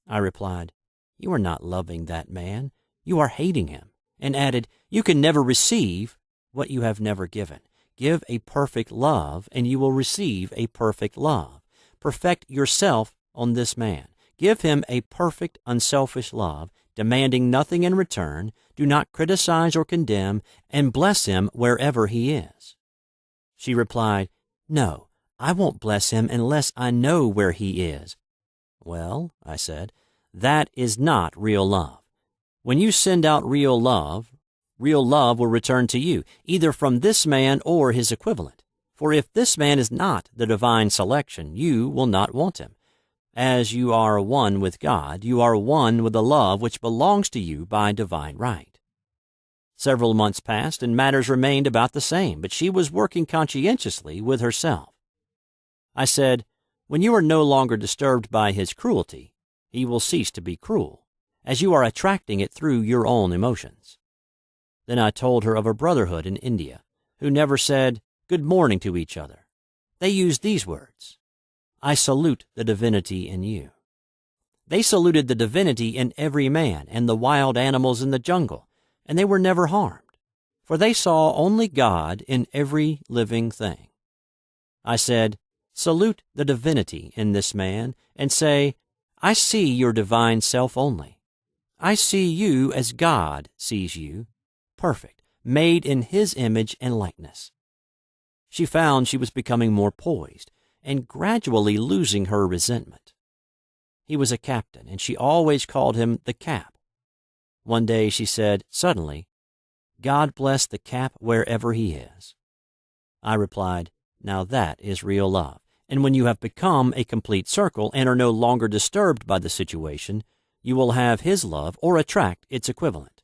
I replied, "You are not loving that man, you are hating him," and added, "You can never receive what you have never given. Give a perfect love, and you will receive a perfect love. Perfect yourself on this man. Give him a perfect, unselfish love, demanding nothing in return. Do not criticize or condemn, and bless him wherever he is." She replied, "No, I won't bless him unless I know where he is." "Well," I said, "that is not real love. When you send out real love will return to you, either from this man or his equivalent. For if this man is not the divine selection, you will not want him. As you are one with God, you are one with the love which belongs to you by divine right." Several months passed, and matters remained about the same, but she was working conscientiously with herself. I said, "When you are no longer disturbed by his cruelty, he will cease to be cruel, as you are attracting it through your own emotions." Then I told her of a brotherhood in India, who never said good morning to each other. They used these words, "I salute the divinity in you." They saluted the divinity in every man and the wild animals in the jungle, and they were never harmed, for they saw only God in every living thing. I said, "Salute the divinity in this man, and say, I see your divine self only. I see you as God sees you, perfect, made in his image and likeness." She found she was becoming more poised and gradually losing her resentment. He was a captain, and she always called him the Cap. One day she said, suddenly, "God bless the Cap wherever he is." I replied, "Now that is real love, and when you have become a complete circle and are no longer disturbed by the situation, you will have his love or attract its equivalent."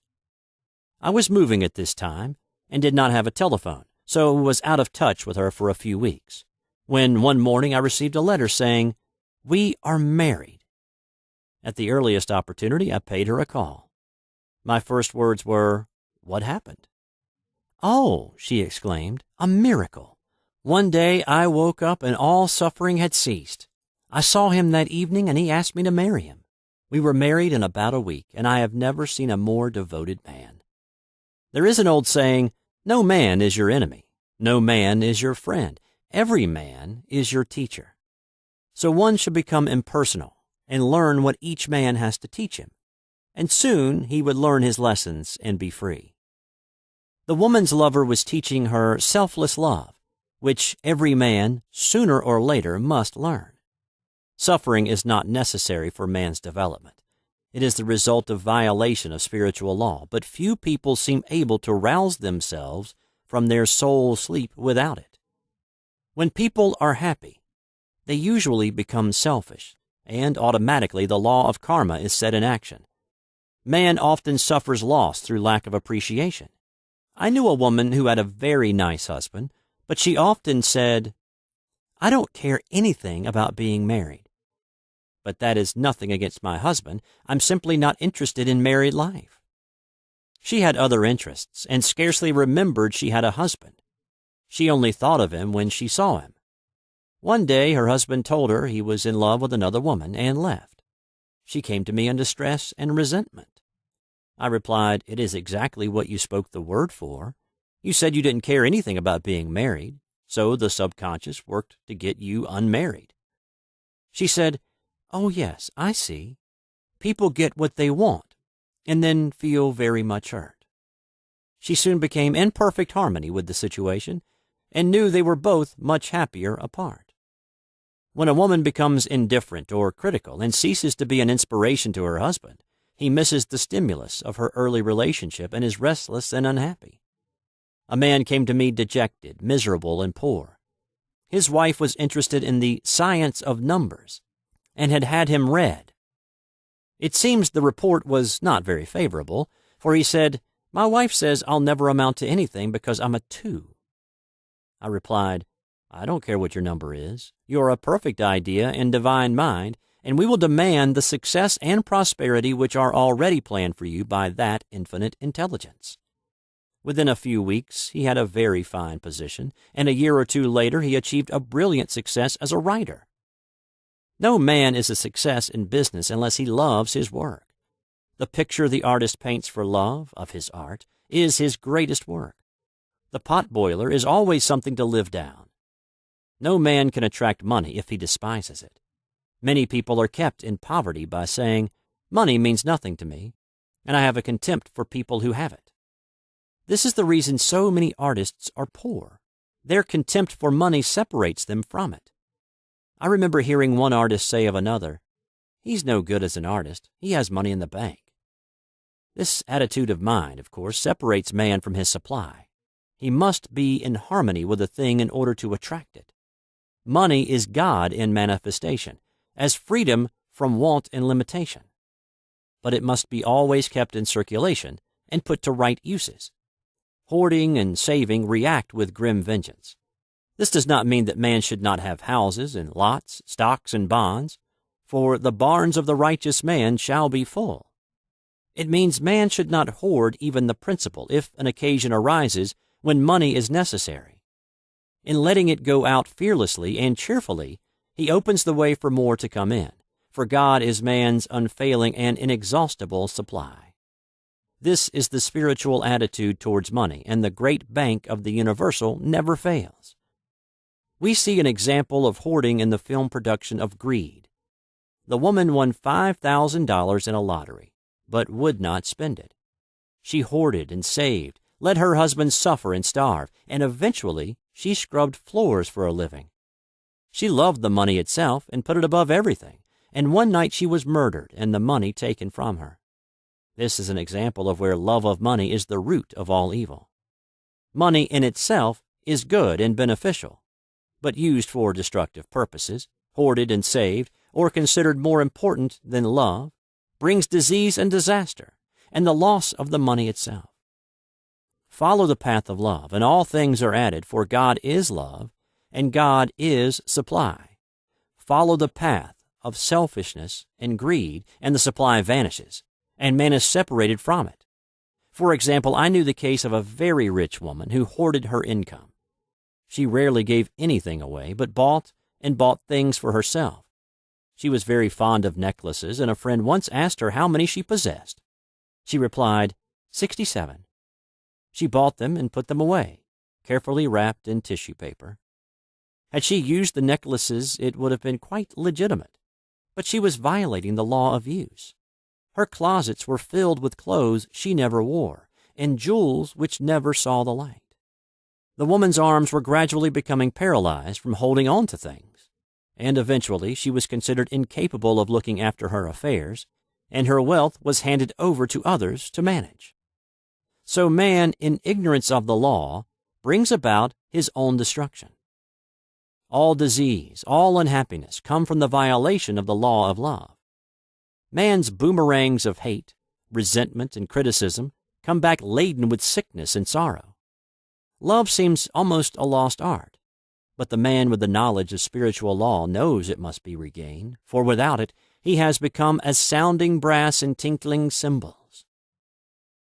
I was moving at this time and did not have a telephone, so was out of touch with her for a few weeks, when one morning I received a letter saying, "We are married." At the earliest opportunity, I paid her a call. My first words were, "What happened?" "Oh," she exclaimed, "a miracle. One day I woke up and all suffering had ceased. I saw him that evening and he asked me to marry him. We were married in about a week, and I have never seen a more devoted man." There is an old saying, "No man is your enemy. No man is your friend. Every man is your teacher." So one should become impersonal and learn what each man has to teach him, and soon he would learn his lessons and be free. The woman's lover was teaching her selfless love, which every man, sooner or later, must learn. Suffering is not necessary for man's development. It is the result of violation of spiritual law, but few people seem able to rouse themselves from their soul sleep without it. When people are happy, they usually become selfish, and automatically the law of karma is set in action. Man often suffers loss through lack of appreciation. I knew a woman who had a very nice husband, but she often said, "I don't care anything about being married. But that is nothing against my husband. I'm simply not interested in married life." She had other interests and scarcely remembered she had a husband. She only thought of him when she saw him. One day her husband told her he was in love with another woman and left. She came to me in distress and resentment. I replied, "It is exactly what you spoke the word for. You said you didn't care anything about being married, so the subconscious worked to get you unmarried." She said, "Oh yes, I see. People get what they want and then feel very much hurt." She soon became in perfect harmony with the situation and knew they were both much happier apart. When a woman becomes indifferent or critical and ceases to be an inspiration to her husband, he misses the stimulus of her early relationship and is restless and unhappy. A man came to me dejected, miserable, and poor. His wife was interested in the science of numbers and had had him read. It seems the report was not very favorable, for he said, "My wife says I'll never amount to anything because I'm a 2. I replied, "I don't care what your number is. You're a perfect idea in divine mind, and we will demand the success and prosperity which are already planned for you by that infinite intelligence." Within a few weeks, he had a very fine position, and a year or two later he achieved a brilliant success as a writer. No man is a success in business unless he loves his work. The picture the artist paints for love of his art is his greatest work. The pot boiler is always something to live down. No man can attract money if he despises it. Many people are kept in poverty by saying, "Money means nothing to me, and I have a contempt for people who have it." This is the reason so many artists are poor. Their contempt for money separates them from it. I remember hearing one artist say of another, "He's no good as an artist. He has money in the bank." This attitude of mind, of course, separates man from his supply. He must be in harmony with a thing in order to attract it. Money is God in manifestation, as freedom from want and limitation. But it must be always kept in circulation and put to right uses. Hoarding and saving react with grim vengeance. This does not mean that man should not have houses and lots, stocks and bonds, for the barns of the righteous man shall be full. It means man should not hoard even the principal if an occasion arises when money is necessary. In letting it go out fearlessly and cheerfully, he opens the way for more to come in, for God is man's unfailing and inexhaustible supply. This is the spiritual attitude towards money, and the great bank of the universal never fails. We see an example of hoarding in the film production of Greed. The woman won $5,000 in a lottery, but would not spend it. She hoarded and saved, let her husband suffer and starve, and eventually she scrubbed floors for a living. She loved the money itself and put it above everything, and one night she was murdered and the money taken from her. This is an example of where love of money is the root of all evil. Money in itself is good and beneficial, but used for destructive purposes, hoarded and saved, or considered more important than love, brings disease and disaster, and the loss of the money itself. Follow the path of love, and all things are added, for God is love, and God is supply. Follow the path of selfishness and greed, and the supply vanishes, and man is separated from it. For example, I knew the case of a very rich woman who hoarded her income. She rarely gave anything away, but bought things for herself. She was very fond of necklaces, and a friend once asked her how many she possessed. She replied, 67. She bought them and put them away, carefully wrapped in tissue paper. Had she used the necklaces, it would have been quite legitimate, but she was violating the law of use. Her closets were filled with clothes she never wore, and jewels which never saw the light. The woman's arms were gradually becoming paralyzed from holding on to things, and eventually she was considered incapable of looking after her affairs, and her wealth was handed over to others to manage. So man, in ignorance of the law, brings about his own destruction. All disease, all unhappiness come from the violation of the law of love. Man's boomerangs of hate, resentment, and criticism come back laden with sickness and sorrow. Love seems almost a lost art, but the man with the knowledge of spiritual law knows it must be regained, for without it he has become as sounding brass and tinkling cymbals.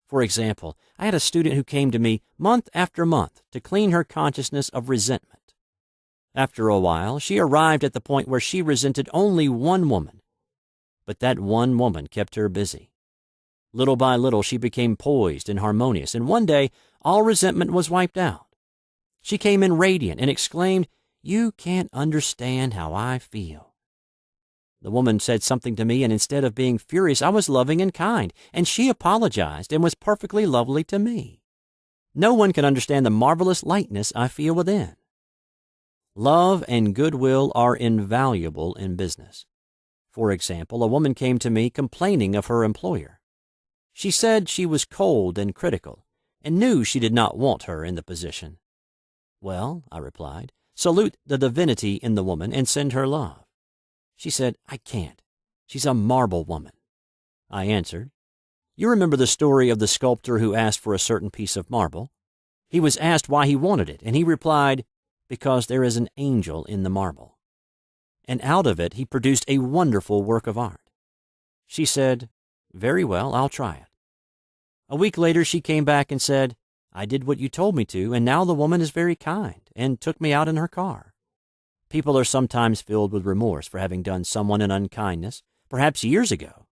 For example, I had a student who came to me month after month to clean her consciousness of resentment. After a while, she arrived at the point where she resented only one woman, but that one woman kept her busy. Little by little, she became poised and harmonious, and one day, all resentment was wiped out. She came in radiant and exclaimed, "You can't understand how I feel." The woman said something to me, and instead of being furious, I was loving and kind, and she apologized and was perfectly lovely to me. No one can understand the marvelous lightness I feel within. Love and goodwill are invaluable in business. For example, a woman came to me complaining of her employer. She said she was cold and critical, and knew she did not want her in the position. Well, I replied, salute the divinity in the woman and send her love. She said, I can't. She's a marble woman. I answered, you remember the story of the sculptor who asked for a certain piece of marble? He was asked why he wanted it, and he replied, because there is an angel in the marble. And out of it he produced a wonderful work of art. She said, very well, I'll try it. A week later she came back and said, I did what you told me to, and now the woman is very kind and took me out in her car. People are sometimes filled with remorse for having done someone an unkindness, perhaps years ago.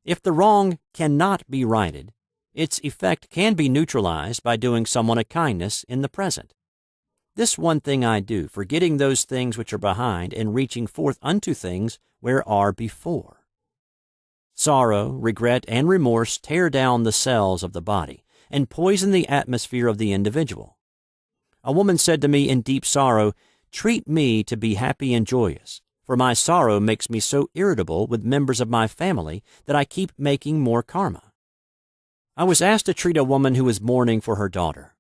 If the wrong cannot be righted, its effect can be neutralized by doing someone a kindness in the present. This one thing I do, forgetting those things which are behind and reaching forth unto things where are before. Sorrow, regret, and remorse tear down the cells of the body and poison the atmosphere of the individual. A woman said to me in deep sorrow, treat me to be happy and joyous, for my sorrow makes me so irritable with members of my family that I keep making more karma. I was asked to treat a woman who was mourning for her daughter.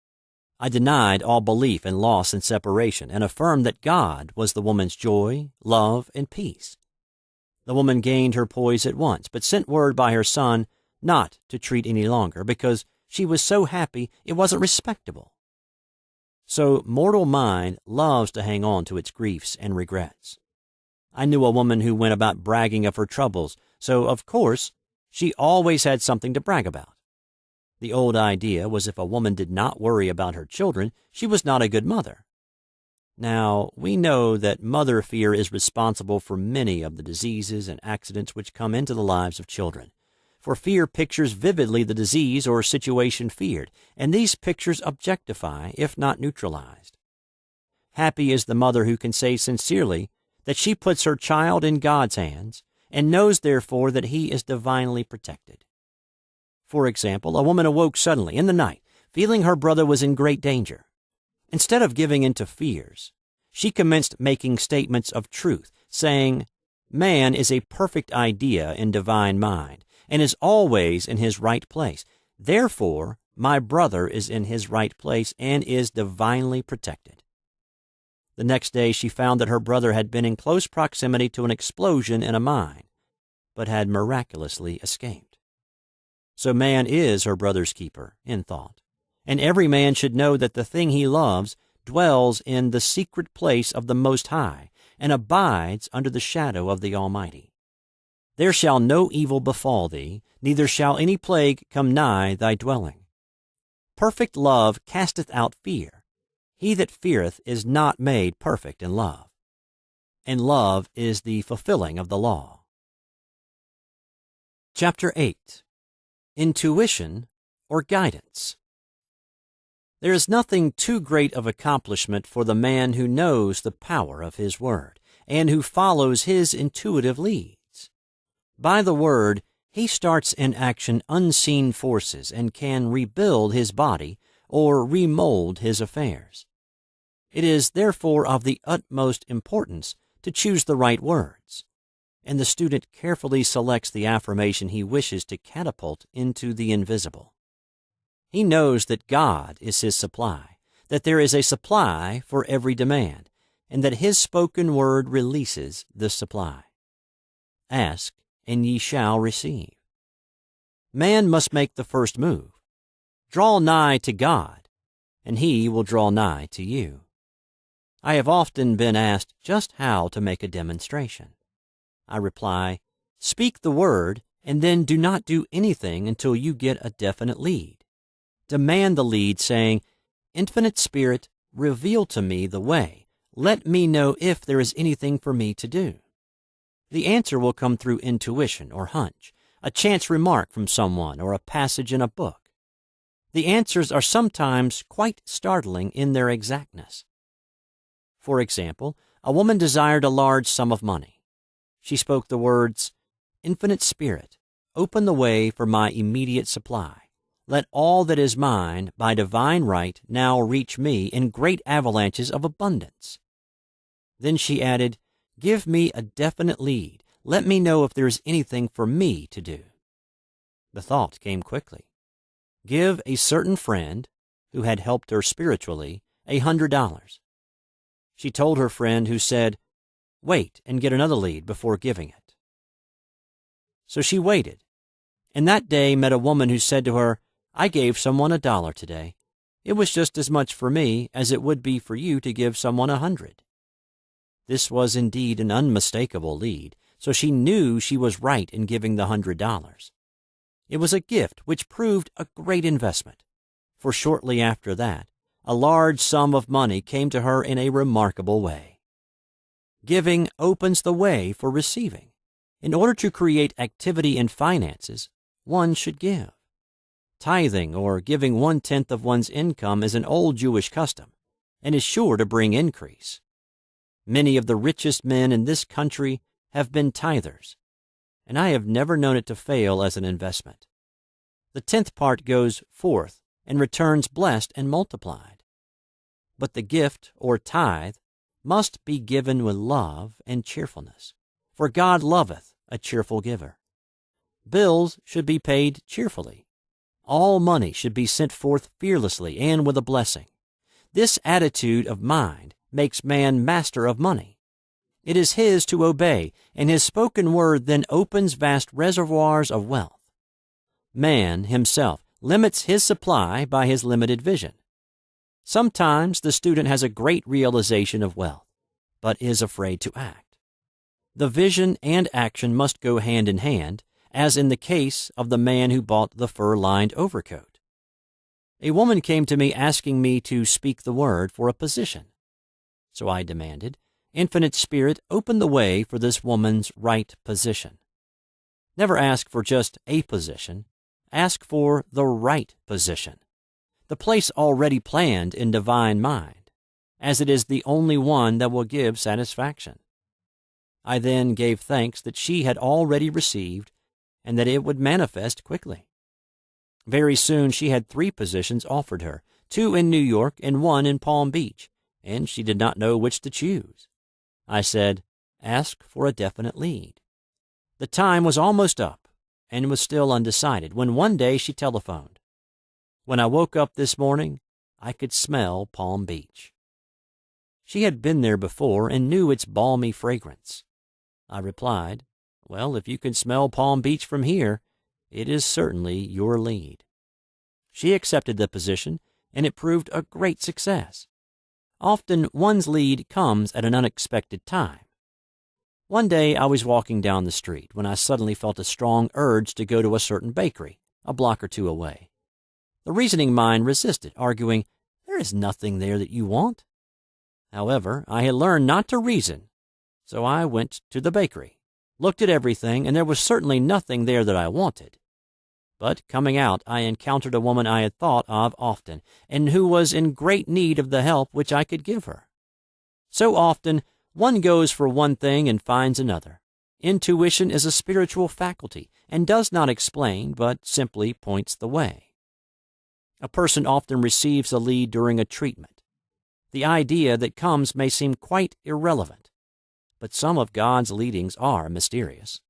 I denied all belief in loss and separation and affirmed that God was the woman's joy, love, and peace. The woman gained her poise at once, but sent word by her son not to treat any longer because she was so happy it wasn't respectable. So mortal mind loves to hang on to its griefs and regrets. I knew a woman who went about bragging of her troubles, so of course she always had something to brag about. The old idea was if a woman did not worry about her children, she was not a good mother. Now, we know that mother fear is responsible for many of the diseases and accidents which come into the lives of children. For fear pictures vividly the disease or situation feared, and these pictures objectify, if not neutralized. Happy is the mother who can say sincerely that she puts her child in God's hands and knows therefore that he is divinely protected. For example, a woman awoke suddenly in the night, feeling her brother was in great danger. Instead of giving in to fears, she commenced making statements of truth, saying, man is a perfect idea in divine mind, and is always in his right place. Therefore, my brother is in his right place and is divinely protected. The next day she found that her brother had been in close proximity to an explosion in a mine, but had miraculously escaped. So man is her brother's keeper, in thought, and every man should know that the thing he loves dwells in the secret place of the Most High and abides under the shadow of the Almighty. There shall no evil befall thee, neither shall any plague come nigh thy dwelling. Perfect love casteth out fear. He that feareth is not made perfect in love. And love is the fulfilling of the law. Chapter 8. Intuition or Guidance. There is nothing too great of accomplishment for the man who knows the power of his word and who follows his intuitive leads. By the word, he starts in action unseen forces and can rebuild his body or remold his affairs. It is therefore of the utmost importance to choose the right words, and the student carefully selects the affirmation he wishes to catapult into the invisible. He knows that God is his supply, that there is a supply for every demand, and that his spoken word releases this supply. Ask, and ye shall receive. Man must make the first move. Draw nigh to God, and he will draw nigh to you. I have often been asked just how to make a demonstration. I reply, speak the word, and then do not do anything until you get a definite lead. Demand the lead, saying, Infinite Spirit, reveal to me the way. Let me know if there is anything for me to do. The answer will come through intuition or hunch, a chance remark from someone, or a passage in a book. The answers are sometimes quite startling in their exactness. For example, a woman desired a large sum of money. She spoke the words, Infinite Spirit, open the way for my immediate supply. let all that is mine by divine right now reach me in great avalanches of abundance." Then she added, "Give me a definite lead. Let me know if there is anything for me to do." The thought came quickly. Give a certain friend, who had helped her spiritually, $100. She told her friend, who said, "Wait and get another lead before giving it." So she waited, and that day met a woman who said to her, "I gave someone $1 today. It was just as much for me as it would be for you to give someone 100. This was indeed an unmistakable lead, so she knew she was right in giving the $100. It was a gift which proved a great investment, for shortly after that, a large sum of money came to her in a remarkable way. Giving opens the way for receiving. In order to create activity in finances, one should give. Tithing, or giving 1/10 of one's income, is an old Jewish custom and is sure to bring increase. Many of the richest men in this country have been tithers, and I have never known it to fail as an investment. The 10th part goes forth and returns blessed and multiplied. But the gift, or tithe, must be given with love and cheerfulness, for God loveth a cheerful giver. Bills should be paid cheerfully. All money should be sent forth fearlessly and with a blessing. This attitude of mind makes man master of money. It is his to obey, and his spoken word then opens vast reservoirs of wealth. Man himself limits his supply by his limited vision. Sometimes the student has a great realization of wealth, but is afraid to act. The vision and action must go hand in hand, as in the case of the man who bought the fur-lined overcoat. A woman came to me asking me to speak the word for a position. So I demanded, "Infinite Spirit, open the way for this woman's right position." Never ask for just a position. Ask for the right position, the place already planned in divine mind, as it is the only one that will give satisfaction. I then gave thanks that she had already received and that it would manifest quickly. Very soon she had 3 positions offered her, 2 in New York and 1 in Palm Beach, and she did not know which to choose. I said, "Ask for a definite lead." The time was almost up and was still undecided when one day she telephoned. When I woke up this morning, I could smell Palm Beach. She had been there before and knew its balmy fragrance. I replied, "Well, if you can smell Palm Beach from here, it is certainly your lead." She accepted the position, and it proved a great success. Often one's lead comes at an unexpected time. One day I was walking down the street when I suddenly felt a strong urge to go to a certain bakery, a block or 2 away. The reasoning mind resisted, arguing, "There is nothing there that you want." However, I had learned not to reason, so I went to the bakery, looked at everything, and there was certainly nothing there that I wanted. But coming out, I encountered a woman I had thought of often, and who was in great need of the help which I could give her. So often, one goes for one thing and finds another. Intuition is a spiritual faculty and does not explain, but simply points the way. A person often receives a lead during a treatment. The idea that comes may seem quite irrelevant, but some of God's leadings are mysterious.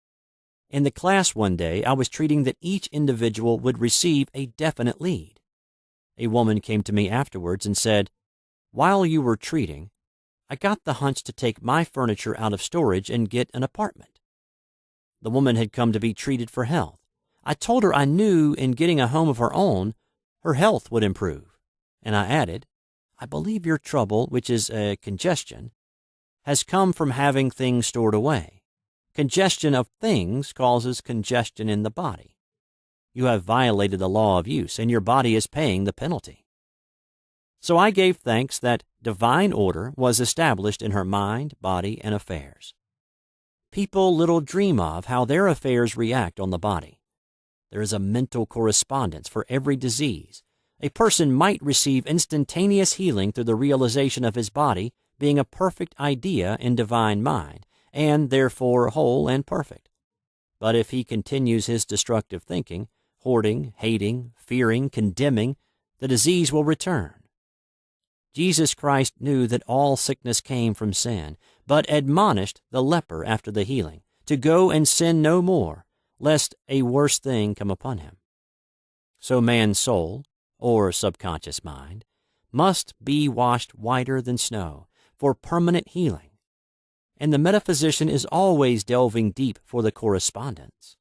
In the class one day, I was treating that each individual would receive a definite lead. A woman came to me afterwards and said, "While you were treating, I got the hunch to take my furniture out of storage and get an apartment." The woman had come to be treated for health. I told her I knew in getting a home of her own, her health would improve, and I added, "I believe your trouble, which is congestion, has come from having things stored away. Congestion of things causes congestion in the body. You have violated the law of use, and your body is paying the penalty." So I gave thanks that divine order was established in her mind, body, and affairs. People little dream of how their affairs react on the body. There is a mental correspondence for every disease. A person might receive instantaneous healing through the realization of his body being a perfect idea in divine mind, and therefore whole and perfect. But if he continues his destructive thinking, hoarding, hating, fearing, condemning, the disease will return. Jesus Christ knew that all sickness came from sin, but admonished the leper after the healing to go and sin no more, lest a worse thing come upon him. So man's soul, or subconscious mind, must be washed whiter than snow for permanent healing, and the metaphysician is always delving deep for the correspondence.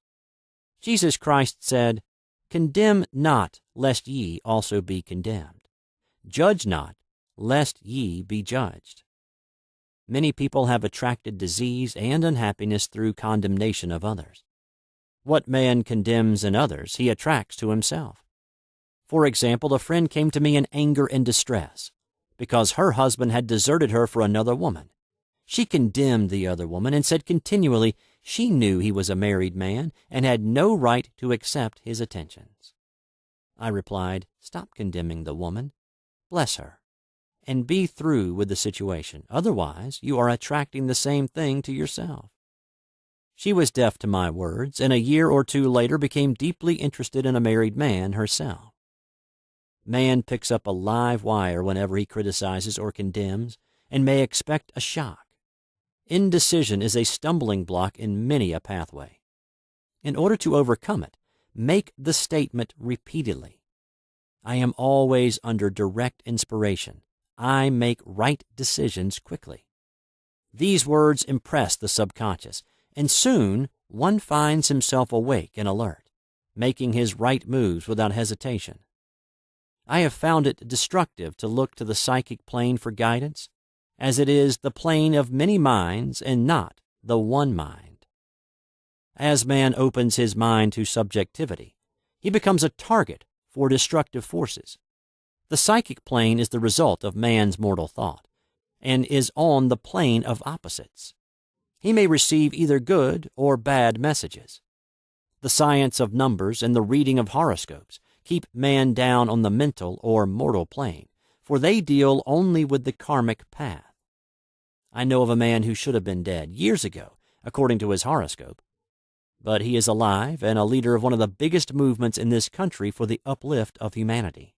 Jesus Christ said, "Condemn not, lest ye also be condemned. Judge not, lest ye be judged." Many people have attracted disease and unhappiness through condemnation of others. What man condemns in others, he attracts to himself. For example, a friend came to me in anger and distress because her husband had deserted her for another woman. She condemned the other woman and said continually she knew he was a married man and had no right to accept his attentions. I replied, "Stop condemning the woman. Bless her, and be through with the situation. Otherwise, you are attracting the same thing to yourself." She was deaf to my words, and a year or two later became deeply interested in a married man herself. Man picks up a live wire whenever he criticizes or condemns, and may expect a shock. Indecision is a stumbling block in many a pathway. In order to overcome it, make the statement repeatedly. I am always under direct inspiration. I make right decisions quickly. These words impress the subconscious, and soon one finds himself awake and alert, making his right moves without hesitation. I have found it destructive to look to the psychic plane for guidance, as it is the plane of many minds and not the one mind. As man opens his mind to subjectivity, he becomes a target for destructive forces. The psychic plane is the result of man's mortal thought, and is on the plane of opposites. He may receive either good or bad messages. The science of numbers and the reading of horoscopes keep man down on the mental or mortal plane, for they deal only with the karmic path. I know of a man who should have been dead years ago, according to his horoscope, but he is alive and a leader of one of the biggest movements in this country for the uplift of humanity.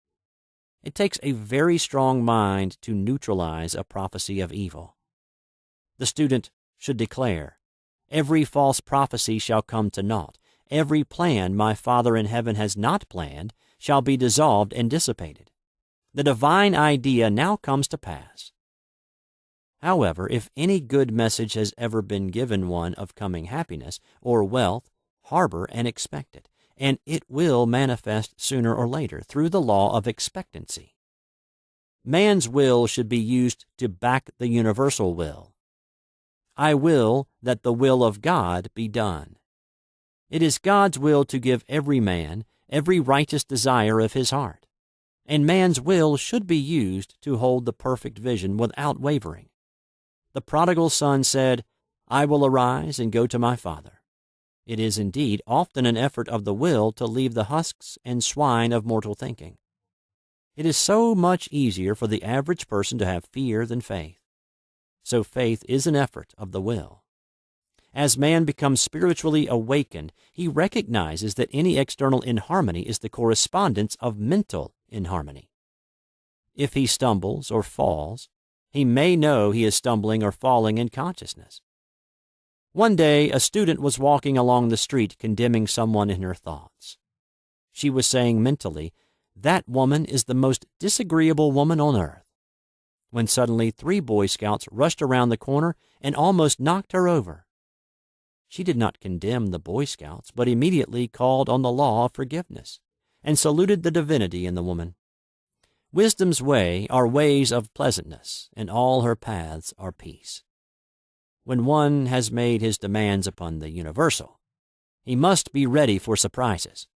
It takes a very strong mind to neutralize a prophecy of evil. The student should declare, "Every false prophecy shall come to naught. Every plan my Father in heaven has not planned shall be dissolved and dissipated. The divine idea now comes to pass." However, if any good message has ever been given one of coming happiness or wealth, harbor and expect it, and it will manifest sooner or later through the law of expectancy. Man's will should be used to back the universal will. I will that the will of God be done. It is God's will to give every man every righteous desire of his heart, and man's will should be used to hold the perfect vision without wavering. The prodigal son said, "I will arise and go to my father." It is indeed often an effort of the will to leave the husks and swine of mortal thinking. It is so much easier for the average person to have fear than faith. So faith is an effort of the will. As man becomes spiritually awakened, he recognizes that any external inharmony is the correspondence of mental inharmony. If he stumbles or falls, he may know he is stumbling or falling in consciousness. One day, a student was walking along the street condemning someone in her thoughts. She was saying mentally, "That woman is the most disagreeable woman on earth," when suddenly 3 Boy Scouts rushed around the corner and almost knocked her over. She did not condemn the Boy Scouts, but immediately called on the law of forgiveness and saluted the divinity in the woman. Wisdom's way are ways of pleasantness, and all her paths are peace. When one has made his demands upon the universal, he must be ready for surprises.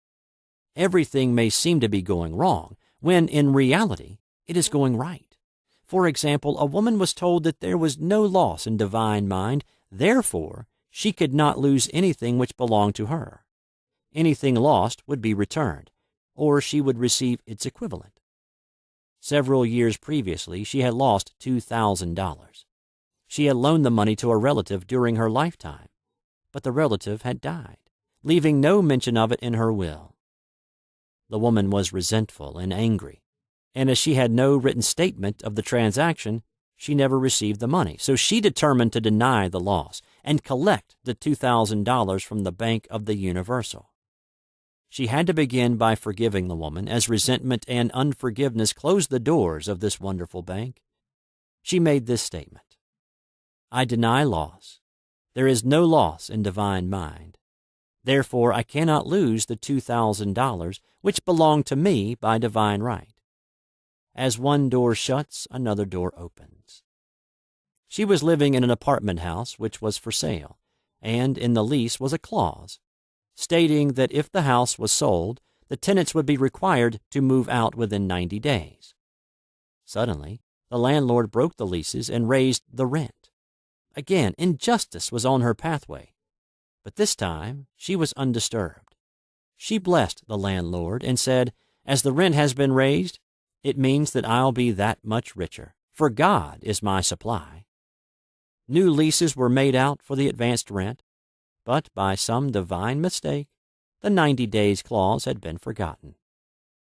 Everything may seem to be going wrong, when in reality it is going right. For example, a woman was told that there was no loss in divine mind, therefore she could not lose anything which belonged to her. Anything lost would be returned, or she would receive its equivalent. Several years previously, she had lost $2,000. She had loaned the money to a relative during her lifetime, but the relative had died, leaving no mention of it in her will. The woman was resentful and angry, and as she had no written statement of the transaction, she never received the money. So she determined to deny the loss and collect the $2,000 from the Bank of the Universal. She had to begin by forgiving the woman, as resentment and unforgiveness closed the doors of this wonderful bank. She made this statement: "I deny loss. There is no loss in divine mind. Therefore, I cannot lose the $2,000 which belong to me by divine right. As one door shuts, another door opens." She was living in an apartment house which was for sale, and in the lease was a clause stating that if the house was sold, the tenants would be required to move out within 90 days. Suddenly, the landlord broke the leases and raised the rent. Again, injustice was on her pathway, but this time she was undisturbed. She blessed the landlord and said, "As the rent has been raised, it means that I'll be that much richer, for God is my supply." New leases were made out for the advanced rent, but by some divine mistake, the 90 days clause had been forgotten.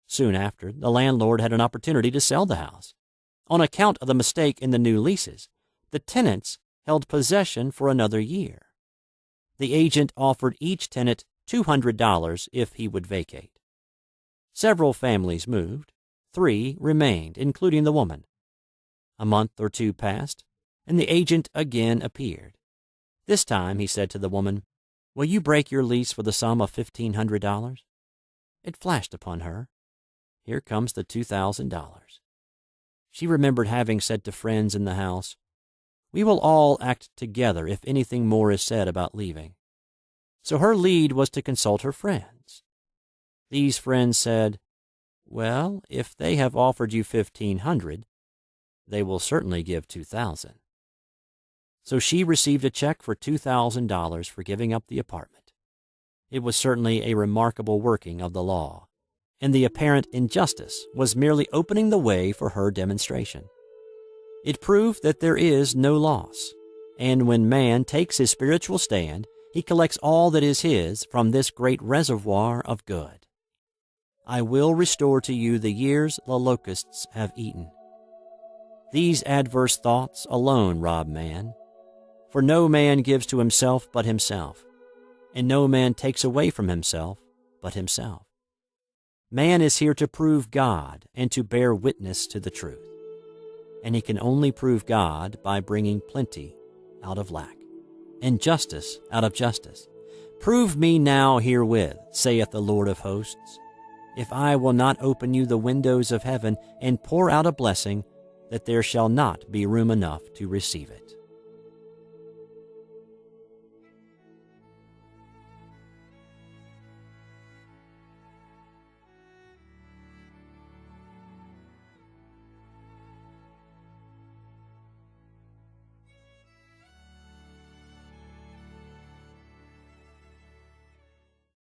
Soon after, the landlord had an opportunity to sell the house. On account of the mistake in the new leases, the tenants held possession for another year. The agent offered each tenant $200 if he would vacate. Several families moved. 3 remained, including the woman. A month or 2 passed, and the agent again appeared. This time he said to the woman, "Will you break your lease for the sum of $1,500? It flashed upon her. Here comes the $2,000. She remembered having said to friends in the house, "We will all act together if anything more is said about leaving." So her lead was to consult her friends. These friends said, "Well, if they have offered you $1,500, they will certainly give $2,000. So she received a check for $2,000 for giving up the apartment. It was certainly a remarkable working of the law, and the apparent injustice was merely opening the way for her demonstration. It proved that there is no loss, and when man takes his spiritual stand, he collects all that is his from this great reservoir of good. "I will restore to you the years the locusts have eaten." These adverse thoughts alone rob man, for no man gives to himself but himself, and no man takes away from himself but himself. Man is here to prove God and to bear witness to the truth, and he can only prove God by bringing plenty out of lack, and justice out of justice. "Prove me now herewith, saith the Lord of hosts, if I will not open you the windows of heaven and pour out a blessing, that there shall not be room enough to receive it."